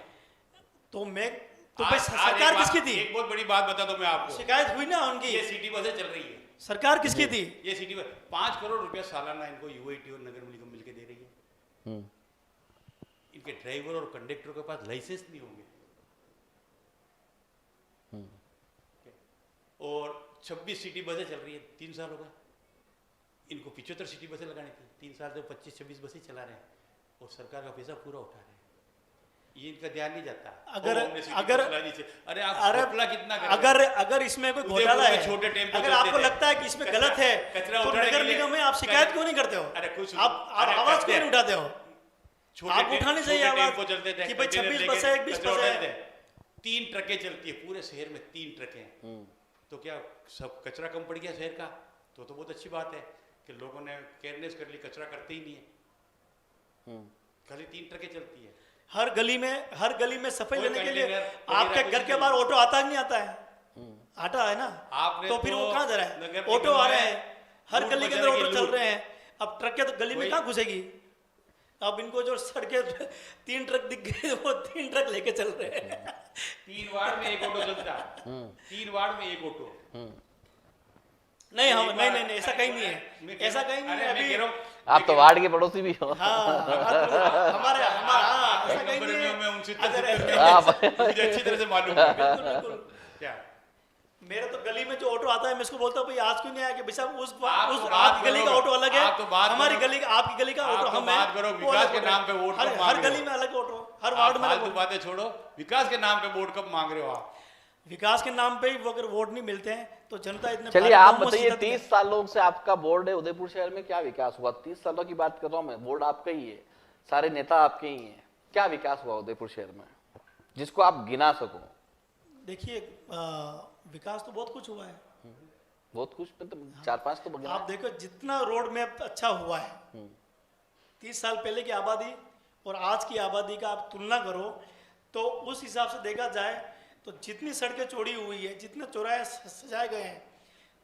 Speaker 4: तो मैं तो भाई सरकार किसकी थी?
Speaker 2: एक बहुत बड़ी बात बता दो मैं आपको,
Speaker 4: शिकायत हुई ना उनकी,
Speaker 2: ये सिटी बसें चल रही है,
Speaker 4: सरकार किसकी थी?
Speaker 2: ये सिटी बस 5 करोड़ रुपया सालाना इनको यूआईटी और नगर निगम मिलके दे रही है। इनके ड्राइवर और कंडक्टर के पास लाइसेंस नहीं होंगे, और 26 सिटी बसें चल रही है, 3 साल हो गए इनको 75 सिटी बसें लगानी थी, 3 साल से 25-26 बसें चला रहे हैं और सरकार का पैसा पूरा उठा रहे हैं। ये इनका ध्यान नहीं जाता।
Speaker 4: अगर
Speaker 2: अरे आप घपला कितना कर रहे
Speaker 4: अगर अगर इसमें कोई घोटाला है,
Speaker 2: छोटे टेम्पो
Speaker 4: अगर आपको लगता है कि इसमें गलत है, तो नगर निगम में आप शिकायत क्यों नहीं करते हो?
Speaker 2: अरे कुछ
Speaker 4: आप आवाज क्यों नहीं उठाते हो? आप उठानी चाहिए आवाज
Speaker 2: चलते थे
Speaker 4: कि भाई 26 बस है, 20 बस है।
Speaker 2: 3 ट्रकें चलती है पूरे शहर में, 3 ट्रकें, तो क्या सब कचरा कम पड़ गया शहर का? तो बहुत अच्छी बात है कि लोगों ने केयरनेस कर ली, कचरा करते ही नहीं है, खाली 3 ट्रकें चलती है।
Speaker 4: हर गली में सफाई लेने के लिए आपके घर के बाहर ऑटो आता नहीं आता है? आता है ना,
Speaker 2: आपने
Speaker 4: तो फिर वो कहाँ जा रहा है? ऑटो आ रहे हैं, हर गली के अंदर ऑटो चल रहे हैं, अब ट्रक के तो गली में कहाँ घुसेगी? अब इनको जो सड़कें 3 ट्रक दिख गए, वो 3 ट्रक लेके चल रहे हैं।
Speaker 2: 3 वार्ड में 1 ऑटो चलता है, 3 वार्ड में 1 ऑटो।
Speaker 4: नहीं हम नहीं ऐसा कहीं नहीं है, ऐसा कहीं नहीं है। अभी
Speaker 1: आप तो वार्ड के पड़ोसी भी हो।
Speaker 4: हमारा ऐसा कहीं नहीं है।
Speaker 2: मैं उनसे मुझे अच्छी तरह से मालूम है।
Speaker 4: बिल्कुल
Speaker 2: क्या
Speaker 4: मेरे तो गली में जो ऑटो आता है मैं इसको बोलता हूँ भाई आज क्यों नहीं आया कि भाई साहब उस
Speaker 2: बात
Speaker 4: आपकी गली का ऑटो अलग है, हमारी
Speaker 2: करो।
Speaker 4: गली आपकी गली का ऑटो
Speaker 2: आप तो
Speaker 4: हम
Speaker 2: बात करो, विकास के नाम पे वोट कब मांग
Speaker 4: हर
Speaker 2: रहे हो?
Speaker 4: गली में अलग ऑटो, हर वार्ड में अलग
Speaker 2: फालतू बातें छोड़ो, विकास के नाम पे वोट कब मांग रहे हो आप?
Speaker 4: विकास के नाम पे ही वो अगर वोट नहीं मिलते हैं तो जनता इतने
Speaker 1: चलिए आप बताइए, 30 सालों से आपका बोर्ड है उदयपुर शहर में, क्या विकास हुआ? 30 सालों की बात कर रहा हूँ मैं, बोर्ड आपका ही है, सारे नेता आपके ही हैं, क्या विकास हुआ उदयपुर शहर में जिसको आप गिना सको?
Speaker 4: देखिए विकास तो बहुत कुछ हुआ है,
Speaker 1: बहुत कुछ, मतलब 4-5 तो बगैर।
Speaker 4: आप देखो जितना रोड मैप अच्छा हुआ है, 30 साल पहले की आबादी और आज की आबादी का आप तुलना करो तो उस हिसाब से देखा जाए तो जितनी सड़कें चौड़ी हुई है, जितने चौराहे सजाए गए हैं,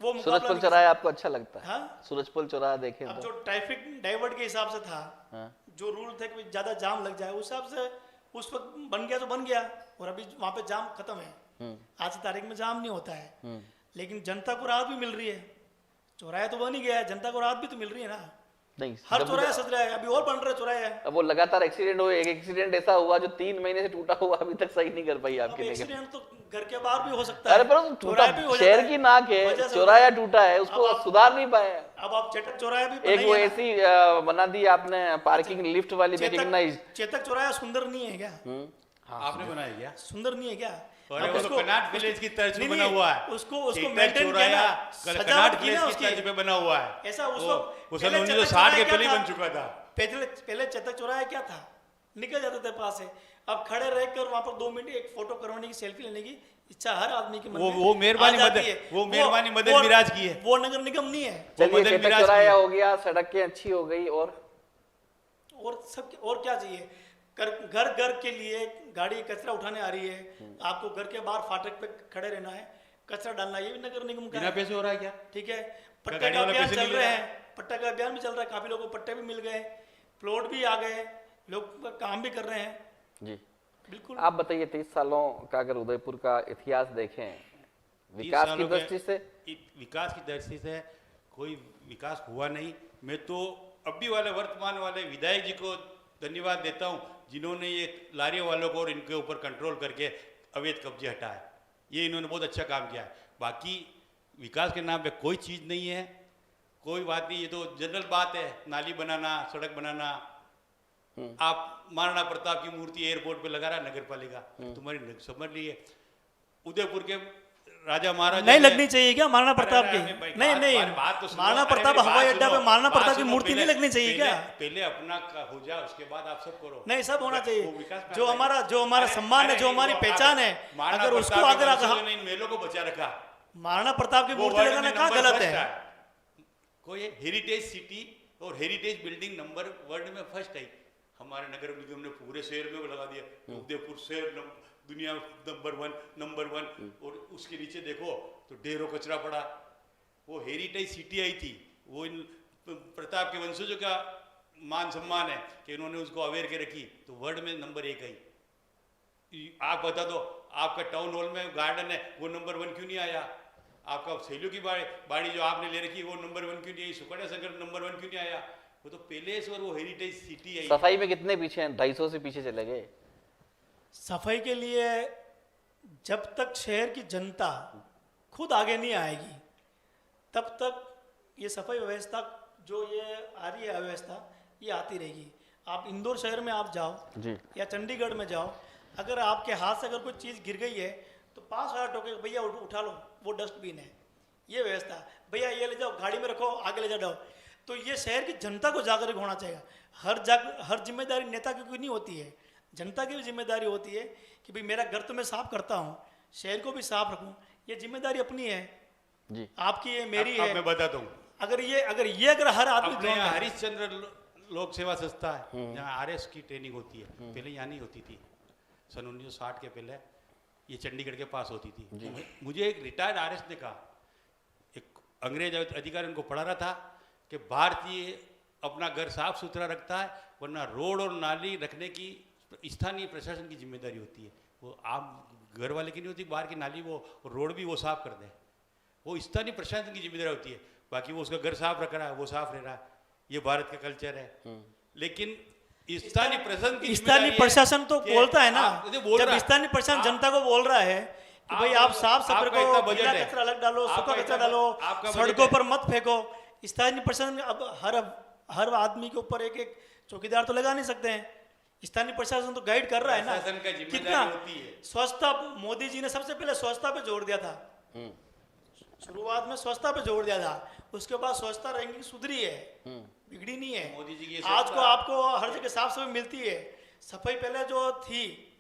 Speaker 4: वो
Speaker 1: सूरजपुर चौराहा आपको अच्छा लगता है?
Speaker 4: हाँ?
Speaker 1: सूरजपुर चौराहा देखें
Speaker 4: अब
Speaker 1: तो
Speaker 4: जो ट्रैफिक डाइवर्ट के हिसाब से था,
Speaker 1: हाँ?
Speaker 4: जो रूल थे कि ज्यादा जाम लग जाए, उस हिसाब से उस वक्त बन गया तो बन गया, और अभी वहां पे जाम खत्म है। आज की तारीख में जाम नहीं होता है, लेकिन जनता को राहत भी मिल रही है। चौराहे तो बन ही गया है, जनता को राहत भी तो मिल रही है ना।
Speaker 1: नहीं,
Speaker 4: हर चौराहे सज रहा है, अभी और बन रहे चौराहे।
Speaker 1: अब वो लगातार एक्सीडेंट हुए, एक एक्सीडेंट ऐसा हुआ जो 3 महीने से टूटा हुआ अभी तक सही नहीं कर पाई आपके लिए।
Speaker 4: एक्सीडेंट तो घर के बाहर भी हो सकता है।
Speaker 1: अरे पर टूटा शहर की नाक है, चौराहा टूटा है, उसको सुधार नहीं पाए।
Speaker 4: अब आप चेतक चौराहा भी
Speaker 1: एक वो ऐसी बना दी आपने पार्किंग लिफ्ट वाली, मैकेनाइज्ड।
Speaker 4: चेतक चौराहा सुंदर नहीं है क्या?
Speaker 2: आपने बनाया क्या?
Speaker 4: सुंदर नहीं है क्या?
Speaker 2: अरे वो तो कनाट विलेज की तर्ज पे बना हुआ है,
Speaker 4: उसको मेंटेन किया,
Speaker 2: कनाट विलेज की तर्ज पे बना हुआ है।
Speaker 4: ऐसा उसको
Speaker 2: सन 1960 के पहले बन चुका था।
Speaker 4: पहले चेतक चौराहा क्या था, निकल जाते थे पास से। अब खड़े रहकर वहां पर 2 मिनट एक फोटो करवाने की, सेल्फी लेने की इच्छा हर आदमी की मन में
Speaker 2: वो मेहरबानी मदद मिराज की है,
Speaker 4: वो नगर निगम नहीं है।
Speaker 1: चलिए चेतक चौराहा हो गया, सड़कें अच्छी हो गई, और
Speaker 4: सब और क्या चाहिए? घर घर के लिए गाड़ी कचरा उठाने आ रही है, आपको घर के बाहर फाटक पे खड़े रहना है, कचरा डालना, ये भी नगर निगम का
Speaker 2: बिना पैसे हो रहा है क्या?
Speaker 4: ठीक है, पट्टे का अभियान चल रहे हैं, पट्टा का अभियान भी चल रहा है, काफी लोगों को पट्टे भी मिल गए, प्लॉट भी आ गए, लोग काम भी कर रहे हैं
Speaker 1: जी।
Speaker 4: बिल्कुल।
Speaker 1: आप बताइए 30 सालों का अगर उदयपुर का इतिहास देखें, विकास की दृष्टि से,
Speaker 2: विकास की दृष्टि से कोई विकास हुआ नहीं। मैं तो अभी वाले वर्तमान वाले विधायक जी को धन्यवाद देता हूँ जिन्होंने ये लारियों वालों को और इनके ऊपर कंट्रोल करके अवैध कब्जे हटाए, ये इन्होंने बहुत अच्छा काम किया है। बाकी विकास के नाम पे कोई चीज़ नहीं है, कोई बात नहीं, ये तो जनरल बात है, नाली बनाना, सड़क बनाना। आप महाराणा प्रताप की मूर्ति एयरपोर्ट पे लगा रहा है नगर पालिका, तुम्हारी समझ लीजिए। उदयपुर के राजा महाराजा
Speaker 4: नहीं
Speaker 2: ने-
Speaker 4: लगनी चाहिए क्या महाराणा प्रताप
Speaker 2: अरे,
Speaker 4: की?
Speaker 2: अरे, भाई,
Speaker 4: नहीं नहीं,
Speaker 2: बात तो सुनो।
Speaker 4: महाराणा
Speaker 2: अरे,
Speaker 4: प्रताप
Speaker 2: मेरी
Speaker 4: हवाई
Speaker 2: बात
Speaker 4: अड्डा पे
Speaker 2: सुनो,
Speaker 4: महाराणा
Speaker 2: बात
Speaker 4: प्रताप की
Speaker 2: सुनो,
Speaker 4: मूर्ति नहीं
Speaker 2: पहले-
Speaker 4: लगनी चाहिए क्या?
Speaker 2: पहले अपना हो जाए, उसके बाद आप सब करो।
Speaker 4: नहीं, सब होना
Speaker 2: वो
Speaker 4: चाहिए।
Speaker 2: विकास में
Speaker 4: जो
Speaker 2: आता
Speaker 4: हमारा
Speaker 2: अरे,
Speaker 4: सम्मान है,
Speaker 2: अरे,
Speaker 4: जो हमारी
Speaker 2: वो
Speaker 4: पहचान है,
Speaker 2: महाराणा
Speaker 4: अगर उसको
Speaker 2: प्रताप के
Speaker 4: अगर
Speaker 2: वंशजों ने इन मेलों को बचा रखा।
Speaker 4: महाराणा प्रताप की
Speaker 2: वो
Speaker 4: मूर्ति
Speaker 2: वर्ल्ड
Speaker 4: लगाना
Speaker 2: में
Speaker 4: कहाँ
Speaker 2: नंबर
Speaker 4: गलत
Speaker 2: फर्स्ट
Speaker 4: है?
Speaker 2: कोई हेरिटेज सिटी और हेरिटेज बिल्डिंग नंबर वर्ल्ड में फर्स्ट है। हमारे नगर निगम ने पूरे शहर में लगा दिया, उदयपुर शहर दुनिया नंबर वन। और उसके नीचे देखो तो ढेरों कचरा पड़ा। वो हेरिटेज सिटी आई थी। वो इन प्रताप के वंशजों का मान सम्मान है कि इन्होंने उसको अवेयर के रखी, तो वर्ल्ड में नंबर 1 आई। आप बता दो, आपका टाउन हॉल में गार्डन है, वो नंबर 1 क्यों नहीं आया? आपका सैलियों की बाड़ी जो आपने ले रखी है, वो नंबर 1 क्यों नहीं आई? सुकन्या संकर नंबर 1 क्यों नहीं आया? वो तो पैलेस और वो हेरिटेज सिटी आई।
Speaker 1: सफाई में कितने पीछे हैं? 250 से पीछे चले गए।
Speaker 4: सफाई के लिए जब तक शहर की जनता खुद आगे नहीं आएगी, तब तक ये सफाई व्यवस्था जो ये आ रही है अव्यवस्था, ये आती रहेगी। आप इंदौर शहर में आप जाओ
Speaker 1: जी।
Speaker 4: या चंडीगढ़ में जाओ, अगर आपके हाथ से अगर कोई चीज़ गिर गई है तो 5,000 टोके, भैया उठा लो, वो डस्टबिन है। ये व्यवस्था, भैया ये ले जाओ, गाड़ी में रखो, आगे ले जाओ। तो ये शहर की जनता को जागरूक होना चाहिए। हर जिम्मेदारी नेता की कोई नहीं होती है, जनता की भी जिम्मेदारी होती है कि भाई मेरा घर तो मैं साफ करता हूँ, शहर को भी साफ रखूँ, ये जिम्मेदारी अपनी है
Speaker 1: जी।
Speaker 4: आपकी है, मेरी
Speaker 2: अब
Speaker 4: है।
Speaker 2: मैं बताता हूँ,
Speaker 4: अगर हर आदमी
Speaker 2: अपने यहाँ हरिश्चंद्र लोक सेवा संस्था है, जहाँ आरएस की ट्रेनिंग होती है। पहले यहाँ नहीं होती थी, सन 1960 के पहले ये चंडीगढ़ के पास होती थी। मुझे एक रिटायर्ड आरएस ने कहा, एक अंग्रेज अधिकारी उनको पढ़ा रहा था कि भारतीय अपना घर साफ सुथरा रखता है, वरना रोड और नाली रखने की स्थानीय प्रशासन की जिम्मेदारी होती है। वो आप घर वाले की नहीं होती, बाहर की नाली वो रोड भी वो साफ कर दे, वो स्थानीय प्रशासन की जिम्मेदारी होती है। बाकी वो उसका घर साफ रख रहा है, वो साफ रह रहा है, ये भारत का कल्चर है। लेकिन स्थानीय प्रशासन की
Speaker 4: स्थानीय प्रशासन तो बोलता है ना, जब स्थानीय प्रशासन जनता को बोल रहा है कि भाई आप साफ सफाई
Speaker 2: आपका इतना
Speaker 4: को,
Speaker 2: बजट
Speaker 4: गीला
Speaker 2: है,
Speaker 4: कचरा अलग डालो, सूखा
Speaker 2: आपका
Speaker 4: कचरा
Speaker 2: इतना-
Speaker 4: डालो,
Speaker 2: आपका बजट
Speaker 4: सड़कों
Speaker 2: है।
Speaker 4: पर मत फेंको। स्थानीय प्रशासन अब हर आदमी के ऊपर एक एक चौकीदार तो लगा नहीं सकते हैं। स्थानीय प्रशासन तो गाइड कर रहा है ना।
Speaker 2: प्रशासन का जिम्मेदारी
Speaker 4: कितना
Speaker 2: होती है।
Speaker 4: स्वच्छता, मोदी जी ने सबसे पहले स्वच्छता पे जोर दिया था। शुरुआत में स्वच्छता पे जोर दिया था, उसके बाद स्वच्छता रैंकिंग सुधरी है, बिगड़ी नहीं है।
Speaker 2: मोदी जी की
Speaker 4: आज को आपको हर जगह साफ सफाई मिलती है। सफाई पहले जो थी,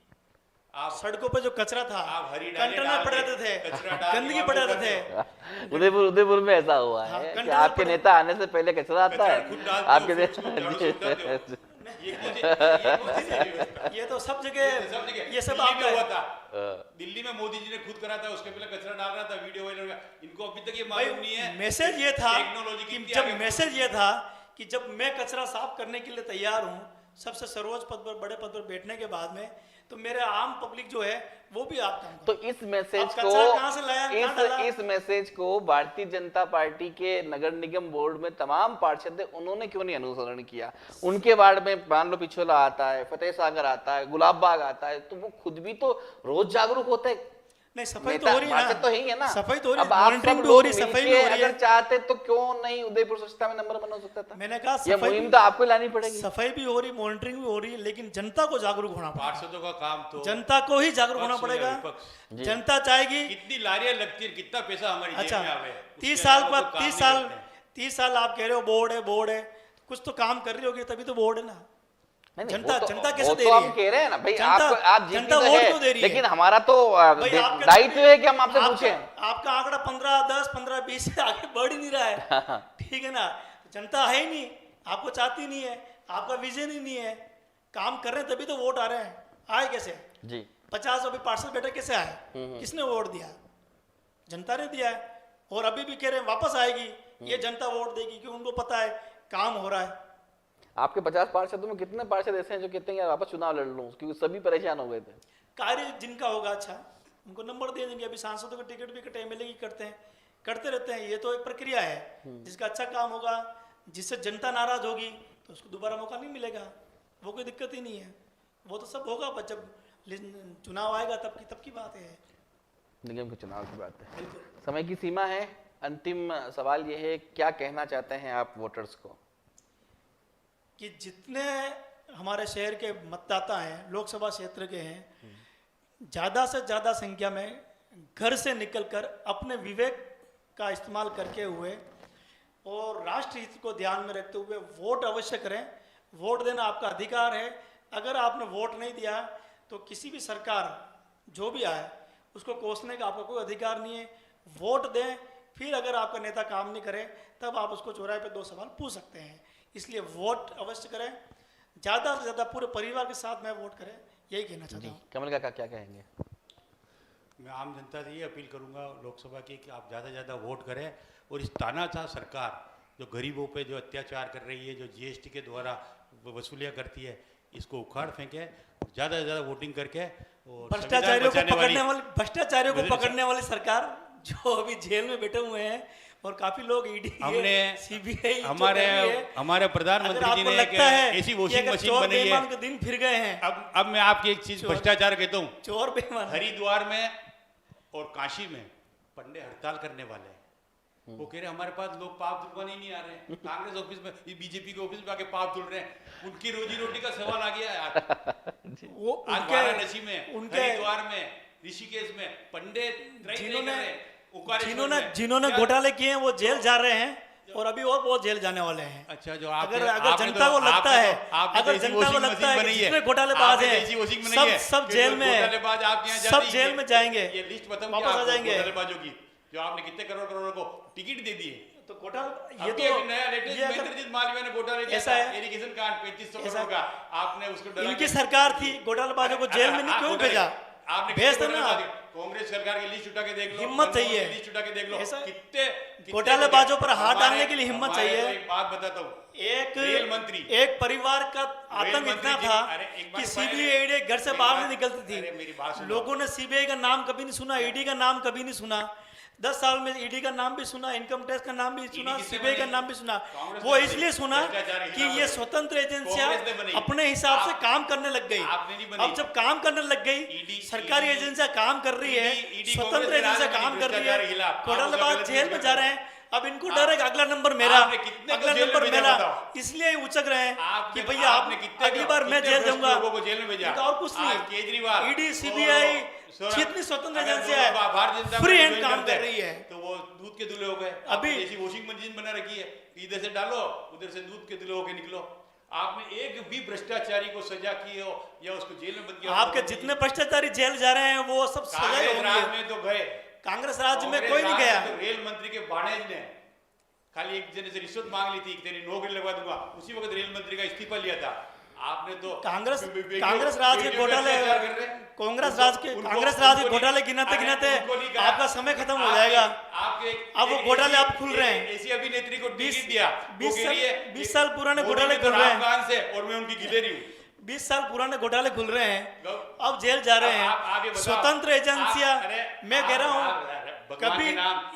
Speaker 2: आप
Speaker 4: सड़कों पे जो कचरा था,
Speaker 2: आप हरी डाली
Speaker 4: कंटेनर
Speaker 2: डाल
Speaker 4: पड़े
Speaker 2: के,
Speaker 4: रहते थे,
Speaker 2: कचरा डाल के
Speaker 4: गंदगी
Speaker 2: वहाँ
Speaker 4: पड़े
Speaker 2: पे
Speaker 4: रहते थे।
Speaker 1: उदयपुर में ऐसा हुआ
Speaker 4: हाँ,
Speaker 1: है कि
Speaker 4: कंटेनर
Speaker 1: आपके
Speaker 4: पड़े-
Speaker 1: नेता आने से पहले कचरा आता
Speaker 2: कचरा
Speaker 1: है
Speaker 2: खुद डालते हो,
Speaker 1: आपके
Speaker 2: फिर उसको झाड़ू से उठाते हो। ये कौन सी व्यवस्था?
Speaker 4: ये तो सब
Speaker 2: सब
Speaker 4: जगह,
Speaker 2: जगह
Speaker 4: ये सब
Speaker 2: दिल्ली में हुआ
Speaker 4: आपका
Speaker 2: था। दिल्ली में मोदी जी ने खुद करा था, उसके पहले कचरा डाल रहा था, वीडियो वायरल हुआ। इनको अभी तक ये मालूम नहीं है।
Speaker 4: मैसेज ये था
Speaker 2: टेक्नोलॉजी
Speaker 4: कि
Speaker 2: कितनी
Speaker 4: जब
Speaker 2: आगे
Speaker 4: मैसेज ये था कि जब मैं कचरा साफ करने के लिए तैयार हूँ, सबसे सर्वोच्च पद पर, बड़े पद पर बैठने के बाद में, तो मेरे आम पब्लिक जो है वो भी आप काम
Speaker 1: तो
Speaker 4: करो।
Speaker 1: इस मैसेज
Speaker 4: अब कचरा कहाँ से लाया, कहाँ डाला?
Speaker 1: इस मैसेज को भारतीय जनता पार्टी के नगर निगम बोर्ड में तमाम पार्षद है, उन्होंने क्यों नहीं अनुसरण किया? उनके वार्ड में मान लो पिछोला आता है, फतेह सागर आता है, गुलाब बाग आता है, तो वो खुद भी तो रोज जागरूक होते हैं।
Speaker 4: नहीं, सफाई तो
Speaker 1: नेता
Speaker 4: हो रही है
Speaker 1: पार्षद
Speaker 4: ना,
Speaker 1: तो ही है ना।
Speaker 4: सफाई तो हो रही
Speaker 1: अब
Speaker 4: है,
Speaker 1: आप
Speaker 4: मॉनिटरिंग
Speaker 1: सब
Speaker 4: भी हो रही है,
Speaker 1: लोग
Speaker 4: सफाई भी
Speaker 1: मिलके
Speaker 4: हो रही
Speaker 1: अगर
Speaker 4: है।
Speaker 1: चाहते तो क्यों नहीं उदयपुर स्वच्छता में नंबर 1 हो सकता था?
Speaker 4: मैंने कहा
Speaker 1: ये
Speaker 4: सफाई
Speaker 1: मुहिम
Speaker 4: भी-
Speaker 1: तो आपको लानी पड़ेगी।
Speaker 4: सफाई भी हो रही, मॉनिटरिंग भी हो रही है, लेकिन जनता को जागरूक होना पड़ेगा।
Speaker 2: पार्षदों का काम तो
Speaker 4: जनता को ही जागरूक होना
Speaker 2: पक्ष या
Speaker 4: पड़ेगा।
Speaker 2: विपक्ष।
Speaker 4: जनता चाहेगी।
Speaker 2: कितनी लारियां लगती है, कितना पैसा हमारी जेब
Speaker 4: अच्छा,
Speaker 2: में आवे।
Speaker 4: 30
Speaker 2: उसके
Speaker 4: साल
Speaker 2: अलावा
Speaker 4: बाद
Speaker 2: कोई काम
Speaker 4: 30
Speaker 2: नहीं
Speaker 4: साल
Speaker 2: करते हैं।
Speaker 4: 30 साल आप कह रहे हो बोर्ड है, कुछ तो काम कर रही होगी, तभी तो बोर्ड है ना।
Speaker 1: नहीं,
Speaker 4: जनता
Speaker 1: वो
Speaker 4: जनता
Speaker 1: वो
Speaker 4: कैसे दे
Speaker 1: तो
Speaker 4: रही
Speaker 1: हम
Speaker 4: है?
Speaker 1: कह रहे हैं ना भाई,
Speaker 4: जनता-
Speaker 1: आप जीती
Speaker 4: जनता
Speaker 1: तो
Speaker 4: वोट
Speaker 1: है,
Speaker 4: क्यों दे रही है?
Speaker 1: लेकिन हमारा तो
Speaker 4: भाई आपका-
Speaker 1: दायित्व है कि हम आपसे पूछें।
Speaker 4: आपका आंकड़ा 15, 10, 15, 20 से आगे बढ़ ही नहीं रहा है। ठीक है ना, जनता है ही नहीं, आपको चाहती नहीं है, आपका विजन ही नहीं है। काम कर रहे हैं तभी तो वोट आ रहे हैं। आए कैसे?
Speaker 1: जी
Speaker 4: 50 अभी पार्षद बैठे कैसे आए? किसने वोट दिया? जनता ने दिया है। और अभी भी कह रहे हैं वापस आएगी, ये जनता वोट देगी, क्योंकि उनको पता है काम हो रहा है।
Speaker 1: आपके 50 पार्षदों में कितने पार्षद ऐसे हैं जो कहते हैं यार वापस चुनाव लड़ लूं, क्योंकि सभी परेशान हो गए थे?
Speaker 4: कार्य जिनका होगा अच्छा, उनको नंबर दे देंगे। अभी सांसदों के टिकट भी कटे, एमएलए की करते हैं, करते रहते हैं। ये तो एक प्रक्रिया है, जिसका अच्छा काम होगा, जिससे जनता नाराज होगी तो उसको दोबारा मौका नहीं मिलेगा। वो कोई दिक्कत ही नहीं है, वो तो सब होगा, बस जब चुनाव आएगा तब की बात है।
Speaker 1: निगम के चुनाव की बात है। समय की सीमा है, अंतिम सवाल ये है, क्या कहना चाहते हैं आप वोटर्स को?
Speaker 4: कि जितने हमारे शहर के मतदाता हैं, लोकसभा क्षेत्र के हैं, ज़्यादा से ज़्यादा संख्या में घर से निकलकर अपने विवेक का इस्तेमाल करके हुए और राष्ट्र हित को ध्यान में रखते हुए वोट अवश्य करें। वोट देना आपका अधिकार है। अगर आपने वोट नहीं दिया तो किसी भी सरकार जो भी आए उसको कोसने का आपका कोई अधिकार नहीं है। वोट दें, फिर अगर आपका नेता काम नहीं करे तब आप उसको चौराहे पे 2 सवाल पूछ सकते हैं। इसलिए वोट अवश्य करें, ज़्यादा से ज़्यादा पूरे परिवार के साथ में वोट करें, यही कहना चाहता हूँ।
Speaker 1: कमल काका क्या कहेंगे?
Speaker 2: मैं आम जनता से ये अपील करूंगा लोकसभा की कि आप ज़्यादा से ज़्यादा वोट करें और इस तानाशाह सरकार जो गरीबों पे जो अत्याचार कर रही है, जो जीएसटी के द्वारा वसूलियाँ करती है, इसको उखाड़ फेंके, ज़्यादा से ज़्यादा वोटिंग करके और
Speaker 4: भ्रष्टाचारियों को पकड़ने वाली सरकार जो अभी जेल में बैठे हुए हैं और काफी लोग ईडी
Speaker 2: हमने
Speaker 4: सीबीआई
Speaker 2: हमारे प्रधानमंत्री जी ने एक ऐसी वॉशिंग मशीन बनाई है
Speaker 4: के दिन फिर गए हैं।
Speaker 2: अब मैं आपकी एक चीज भ्रष्टाचार कहता हूँ,
Speaker 4: चोर बेईमान
Speaker 2: हरिद्वार में और काशी में पंडे हड़ताल करने वाले हैं। वो कह रहे हमारे पास लोग पाप धुलवाने नहीं आ रहे हैं। कांग्रेस ऑफिस में, बीजेपी के ऑफिस में आके पाप धुल रहे हैं। उनकी रोजी रोटी का सवाल आ गया यार।
Speaker 4: वो
Speaker 2: आज वाराणसी में, हरिद्वार में, ऋषिकेश में पंडे
Speaker 4: जिन्होंने घोटाले किए हैं वो जेल जा रहे हैं और अभी और बहुत जेल जाने वाले हैं।
Speaker 2: अच्छा, जो
Speaker 4: अगर जनता को लगता है, अगर जनता को लगता है कि जितने घोटालेबाज हैं सब जेल में, सब जेल में जाएंगे,
Speaker 2: ये लिस्ट बताओ
Speaker 4: वापस आ जाएंगे।
Speaker 2: घोटालेबाजों की जो आपने कितने करोड़ को टिकट दे दिए।
Speaker 4: तो घोटाला
Speaker 2: ये तो नया लेटेस्ट महेंद्रजीत मालवीय ने घोटाले किया
Speaker 4: ऐसा है,
Speaker 2: इरिगेशन कांड 3500 करोड़ का, आपने उसको
Speaker 4: इनकी सरकार थी, घोटालेबाजों को जेल में नहीं क्यों भेजा?
Speaker 2: आपने
Speaker 4: भेज दो ना।
Speaker 2: कांग्रेस सरकार की लिस्ट उठा के देख लो,
Speaker 4: हिम्मत चाहिए,
Speaker 2: लिस्ट उठा के देख लो,
Speaker 4: कितने घोटालेबाजों पर हाथ डालने के लिए हिम्मत चाहिए।
Speaker 2: एक बात बताता हूँ, रेल मंत्री,
Speaker 4: एक परिवार का आतंक इतना था कि सीबीआई घर से बाहर नहीं निकलती थी। लोगों ने सीबीआई का नाम कभी नहीं सुना, ईडी का नाम कभी नहीं सुना। 10 साल में ईडी का नाम भी सुना, इनकम टैक्स का नाम भी सुना, सीबीआई का नाम भी सुना। वो इसलिए सुना कि ये स्वतंत्र एजेंसियां अपने हिसाब से काम करने लग गई। अब जब काम करने लग गई, सरकारी एजेंसियां काम कर रही है, स्वतंत्र एजेंसियां काम कर रही है, घोटालेबाज जेल में जा रहे हैं। अब इनको डर है अगला नंबर मेरा, अगला नंबर मेरा, इसलिए उचक रहे हैं कि भैया आप अगली बार मैं जेल जाऊंगा। और कुछ नहीं,
Speaker 2: केजरीवाल,
Speaker 4: ईडी, सीबीआई जितनी स्वतंत्र एजेंसियां है फ्री हैंड काम कर रही है।
Speaker 2: तो वो दूध के दूल्हे हो गए।
Speaker 4: अभी
Speaker 2: ऐसी वॉशिंग मशीन बना रखी है, इधर से डालो, उधर से दूध के दूल्हे होके निकलो। आपने एक भी भ्रष्टाचारी को सजा की हो या उसको जेल में बंद किया?
Speaker 4: आपके जितने भ्रष्टाचारी जेल जा रहे हैं वो सब सजा
Speaker 2: में तो गए,
Speaker 4: कांग्रेस राज्य में कोई नहीं गया।
Speaker 2: तो रेल मंत्री के बाणेज ने खाली एक जने से रिश्वत मांग ली थी, तेरी नौकरी लगवा दूंगा, उसी वक्त रेल मंत्री का इस्तीफा लिया था। आपने तो
Speaker 4: कांग्रेस राज के घोटाले, कांग्रेस राज के घोटाले गिनाते आपका समय खत्म हो जाएगा। अब वो घोटाले आप खुल रहे हैं।
Speaker 2: ऐसी अभिनेत्री को टिकट दिया,
Speaker 4: 20 साल पुराने घोटाले खुल रहे हैं
Speaker 2: और मैं उनकी गिलेरी हूँ।
Speaker 4: 20 साल पुराने घोटाले खुल रहे हैं, अब जेल जा रहे हैं। स्वतंत्र एजेंसियां, मैं कह रहा हूँ कभी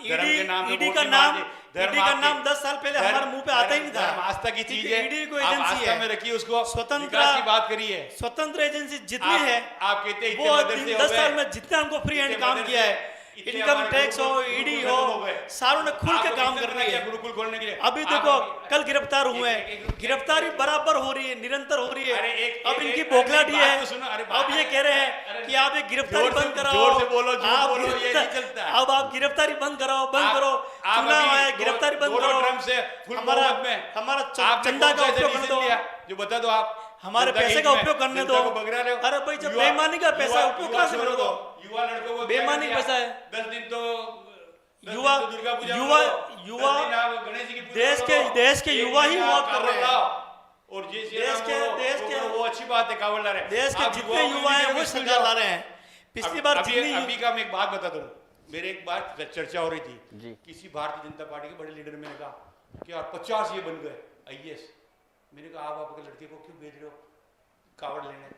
Speaker 4: ईडी का नाम 10 साल पहले हमारे मुंह पे आता ही नहीं था।
Speaker 2: आस्था की चीज है,
Speaker 4: ईडी को एजेंसी है,
Speaker 2: में रखिए उसको,
Speaker 4: स्वतंत्र
Speaker 2: की बात करिए।
Speaker 4: स्वतंत्र एजेंसी जितनी है
Speaker 2: आप कहते
Speaker 4: वो 10 साल में जितना उनको फ्री हैंड काम किया है, इनकम टैक्स हो, ईडी हो, सारों ने खुल के काम कर रही है।
Speaker 2: गुरुकुल खोलने के लिए
Speaker 4: अभी देखो कल गिरफ्तार हुए हैं, गिरफ्तारी बराबर हो रही है, निरंतर हो रही है। अब इनकी बौखलाहट ये है, अब ये कह रहे हैं कि आप एक गिरफ्तारी बंद कराओ, अब आप गिरफ्तारी बंद कराओ, बंद करो, चुनाव है, गिरफ्तारी बंद करो, हमारा चंदा का उपयोग करने दो,
Speaker 2: जो बता दो आप
Speaker 4: हमारे पैसे का उपयोग करने दो। अरे भाई जब बेईमानी का पैसा उपयोग कहाँ से करने दो?
Speaker 2: युवा लड़कों को
Speaker 4: बेईमानी पैसा है।
Speaker 2: 10 दिन तो
Speaker 4: युवा देश के युवा ही वोट कर रहे हैं।
Speaker 2: और देश के वो अच्छी बात है, कावड़ ला रहे हैं।
Speaker 4: देश के जितने युवा हैं वो सरकार ला रहे हैं। पिछली बार
Speaker 2: अभी का मैं एक बात बताता हूँ, मेरे एक बार चर्चा हो रही थी, किसी भारतीय जनता पार्टी के बड़े लीडर ने कहा कि यार 50 ये बन गए IAS। मैंने कहा आप आपके लड़के को क्यों भेज रहे हो कावड़ लेने?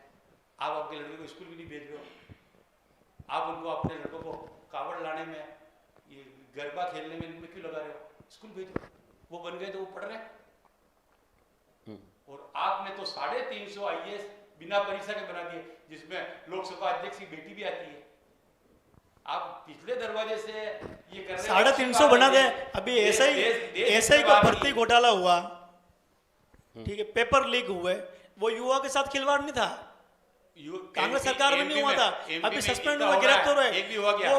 Speaker 2: आप आपके लड़के को स्कूल भी नहीं भेज रहे हो, आप उनको अपने लड़कों को कावड़ लाने में, ये गरबा खेलने में इनमें क्यों लगा रहे हो? स्कूल भेजो, वो बन गए तो वो पढ़ रहे हैं। और आपने तो 350 IAS बिना परीक्षा के बना दिए, जिसमें लोकसभा अध्यक्ष की बेटी भी आती है। आप पिछले दरवाजे से ये कर रहे हैं,
Speaker 4: 350 बना दे। अभी ऐसा ही भर्ती घोटाला हुआ, ठीक है, पेपर लीक हुए, वो युवा के साथ खिलवाड़ नहीं था, कांग्रेस सरकार में नहीं हुआ था,
Speaker 2: MP
Speaker 4: अभी
Speaker 2: में
Speaker 4: सस्पेंड
Speaker 2: कितना
Speaker 4: हुआ,
Speaker 2: हो रहा है?
Speaker 4: गिरफ्तार हुए।
Speaker 2: एक भी हुआ क्या?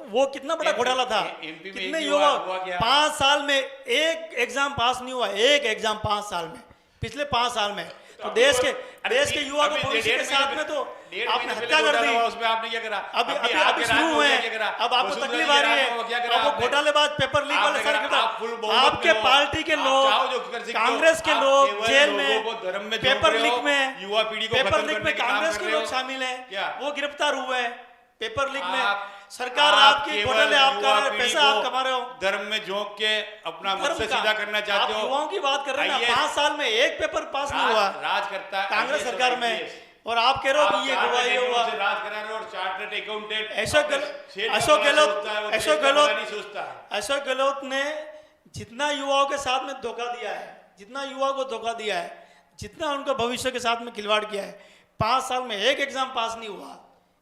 Speaker 4: वो कितना बड़ा घोटाला था।
Speaker 2: MP में
Speaker 4: कितने
Speaker 2: एक भी
Speaker 4: युवा
Speaker 2: हुआ क्या?
Speaker 4: 5 साल में एक एग्जाम पास नहीं हुआ, एक एग्जाम 5 साल में, पिछले 5 साल में। तो देश के युवा को भविष्य के साथ में तो आपने हत्या कर दी।
Speaker 2: उसमें आपने क्या करा?
Speaker 4: अभी शुरू हुए हैं, अब आपको तकलीफ आ रही है, अब वो घोटालेबाज पेपर लीक वाले सारे आपके पार्टी के लोग, कांग्रेस के लोग जेल में, पेपर लीक में,
Speaker 2: युवा पीढ़ी को
Speaker 4: पेपर लीक में कांग्रेस के लोग शामिल हैं, वो गिरफ्तार हुए हैं पेपर लीक में। सरकार आपकी घोटाले आप कर रहे हो, पैसा आप कमा रहे हो,
Speaker 2: धर्म में झोंक के अपना मुख से सीधा करना चाहते हो।
Speaker 4: युवाओं की बात कर रहे हैं ना, 5 साल में एक पेपर पास नहीं हुआ
Speaker 2: राज करता है
Speaker 4: कांग्रेस सरकार में, और आप कह रहे हो कि ये हुआ ये हुआ।
Speaker 2: राज करा रहे हो और चार्टर्ड अकाउंटेंट
Speaker 4: अशोक गहलोत ने जितना युवाओं के साथ में धोखा दिया है, जितना युवा को धोखा दिया है, जितना उनका भविष्य के साथ में खिलवाड़ किया है, 5 साल में एक एग्जाम पास नहीं हुआ,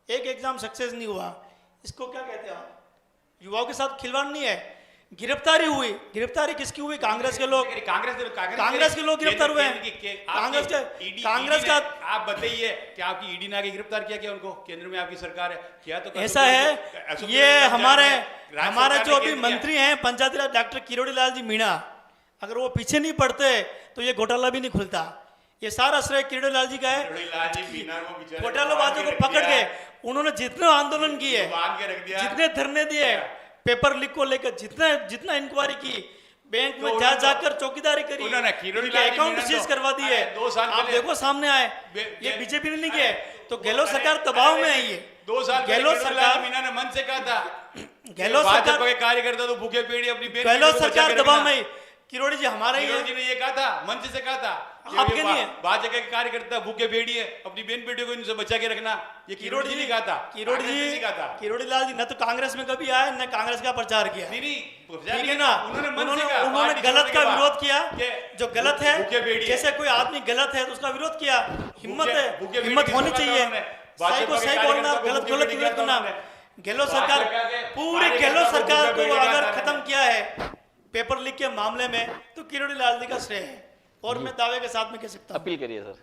Speaker 4: एक एग्जाम सक्सेस नहीं हुआ, इसको क्या कहते हैं आप? युवाओं के साथ खिलवाड़ नहीं है। गिरफ्तारी हुई, गिरफ्तारी किसकी हुई? कांग्रेस के लोग, कांग्रेस के लोग गिरफ्तार हुए हैं। कांग्रेस का
Speaker 2: आप बताइए कि आपकी ईडी ने आगे गिरफ्तार किया क्या उनको? केंद्र में आपकी सरकार है क्या? तो
Speaker 4: ऐसा है, ये हमारे जो अभी मंत्री हैं पंचायती राज डॉक्टर किरोड़ी लाल जी मीणा, अगर वो पीछे नहीं पड़ते तो ये घोटाला भी नहीं खुलता। ये सारा श्रेय किरोड़ी लाल जी का है। घोटालाबाजों को पकड़ के उन्होंने जितने आंदोलन किए, जितने धरने दिए, पेपर लीक को लेकर जितना इंक्वायरी की, बैंक में जा जाकर चौकीदारी करी, अकाउंट सीज करवा दिए,
Speaker 2: 2 साल
Speaker 4: आप देखो सामने आए। ये बीजेपी ने नहीं किया, तो गहलोत सरकार दबाव में आई है।
Speaker 2: 2 साल
Speaker 4: गहलोत सरकार,
Speaker 2: मीना ने मन से कहा था,
Speaker 4: गहलोत
Speaker 2: भाजपा
Speaker 4: सरकार
Speaker 2: के कार्यकर्ता तो भूखे पेड़ी अपनी बेटी
Speaker 4: गहलोत सरकार दबाव में आई। किरोड़ी जी हमारा ही
Speaker 2: किरोड़ी
Speaker 4: है,
Speaker 2: जी ने ये कहा था, मंच से कहा था
Speaker 4: आपके नहीं है।
Speaker 2: भाजपा के कार्यकर्ता भूखे पेड़ी है, अपनी बहन बेटियों को इनसे बचा के रखना, ये किरोड़ी जी ने कहा था।
Speaker 4: किरोड़ी लाल जी न तो कांग्रेस में कभी आए न कांग्रेस का प्रचार किया, ठीक है ना। उन्होंने गलत का विरोध किया, जो गलत है, जैसे कोई आदमी गलत है तो उसका विरोध किया। हिम्मत होनी चाहिए, सही को सही बोलना, गलत को गलत विरोध करना। गहलोत सरकार, पूरी गहलोत सरकार को अगर खत्म किया है पेपर लीक के मामले में, तो किरोड़ी लाल जी का श्रेय है, और मैं दावे के साथ में कह सकता हूं।
Speaker 1: अपील करिए सर,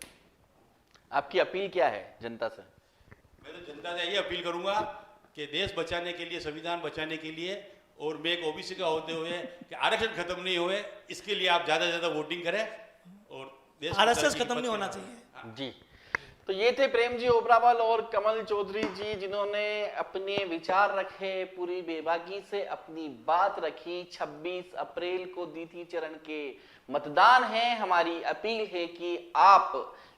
Speaker 1: आपकी अपील क्या है जनता से?
Speaker 2: मैं तो जनता से ये अपील करूंगा कि देश बचाने के लिए, संविधान बचाने के लिए, और मैं एक ओबीसी का होते हुए कि आरक्षण खत्म नहीं हुए, इसके लिए आप ज्यादा से ज्यादा वोटिंग करें और देश
Speaker 4: आरएसएस खत्म नहीं होना चाहिए
Speaker 1: जी। तो ये थे प्रेम जी ओबरावल और कमल चौधरी जी, जिन्होंने अपने विचार रखे, पूरी बेबाकी से अपनी बात रखी। 26 अप्रैल को द्वितीय चरण के मतदान है। हमारी अपील है कि आप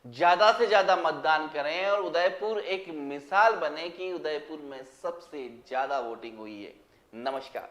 Speaker 1: ज्यादा से ज्यादा मतदान करें और उदयपुर एक मिसाल बने कि उदयपुर में सबसे ज्यादा वोटिंग हुई है। नमस्कार।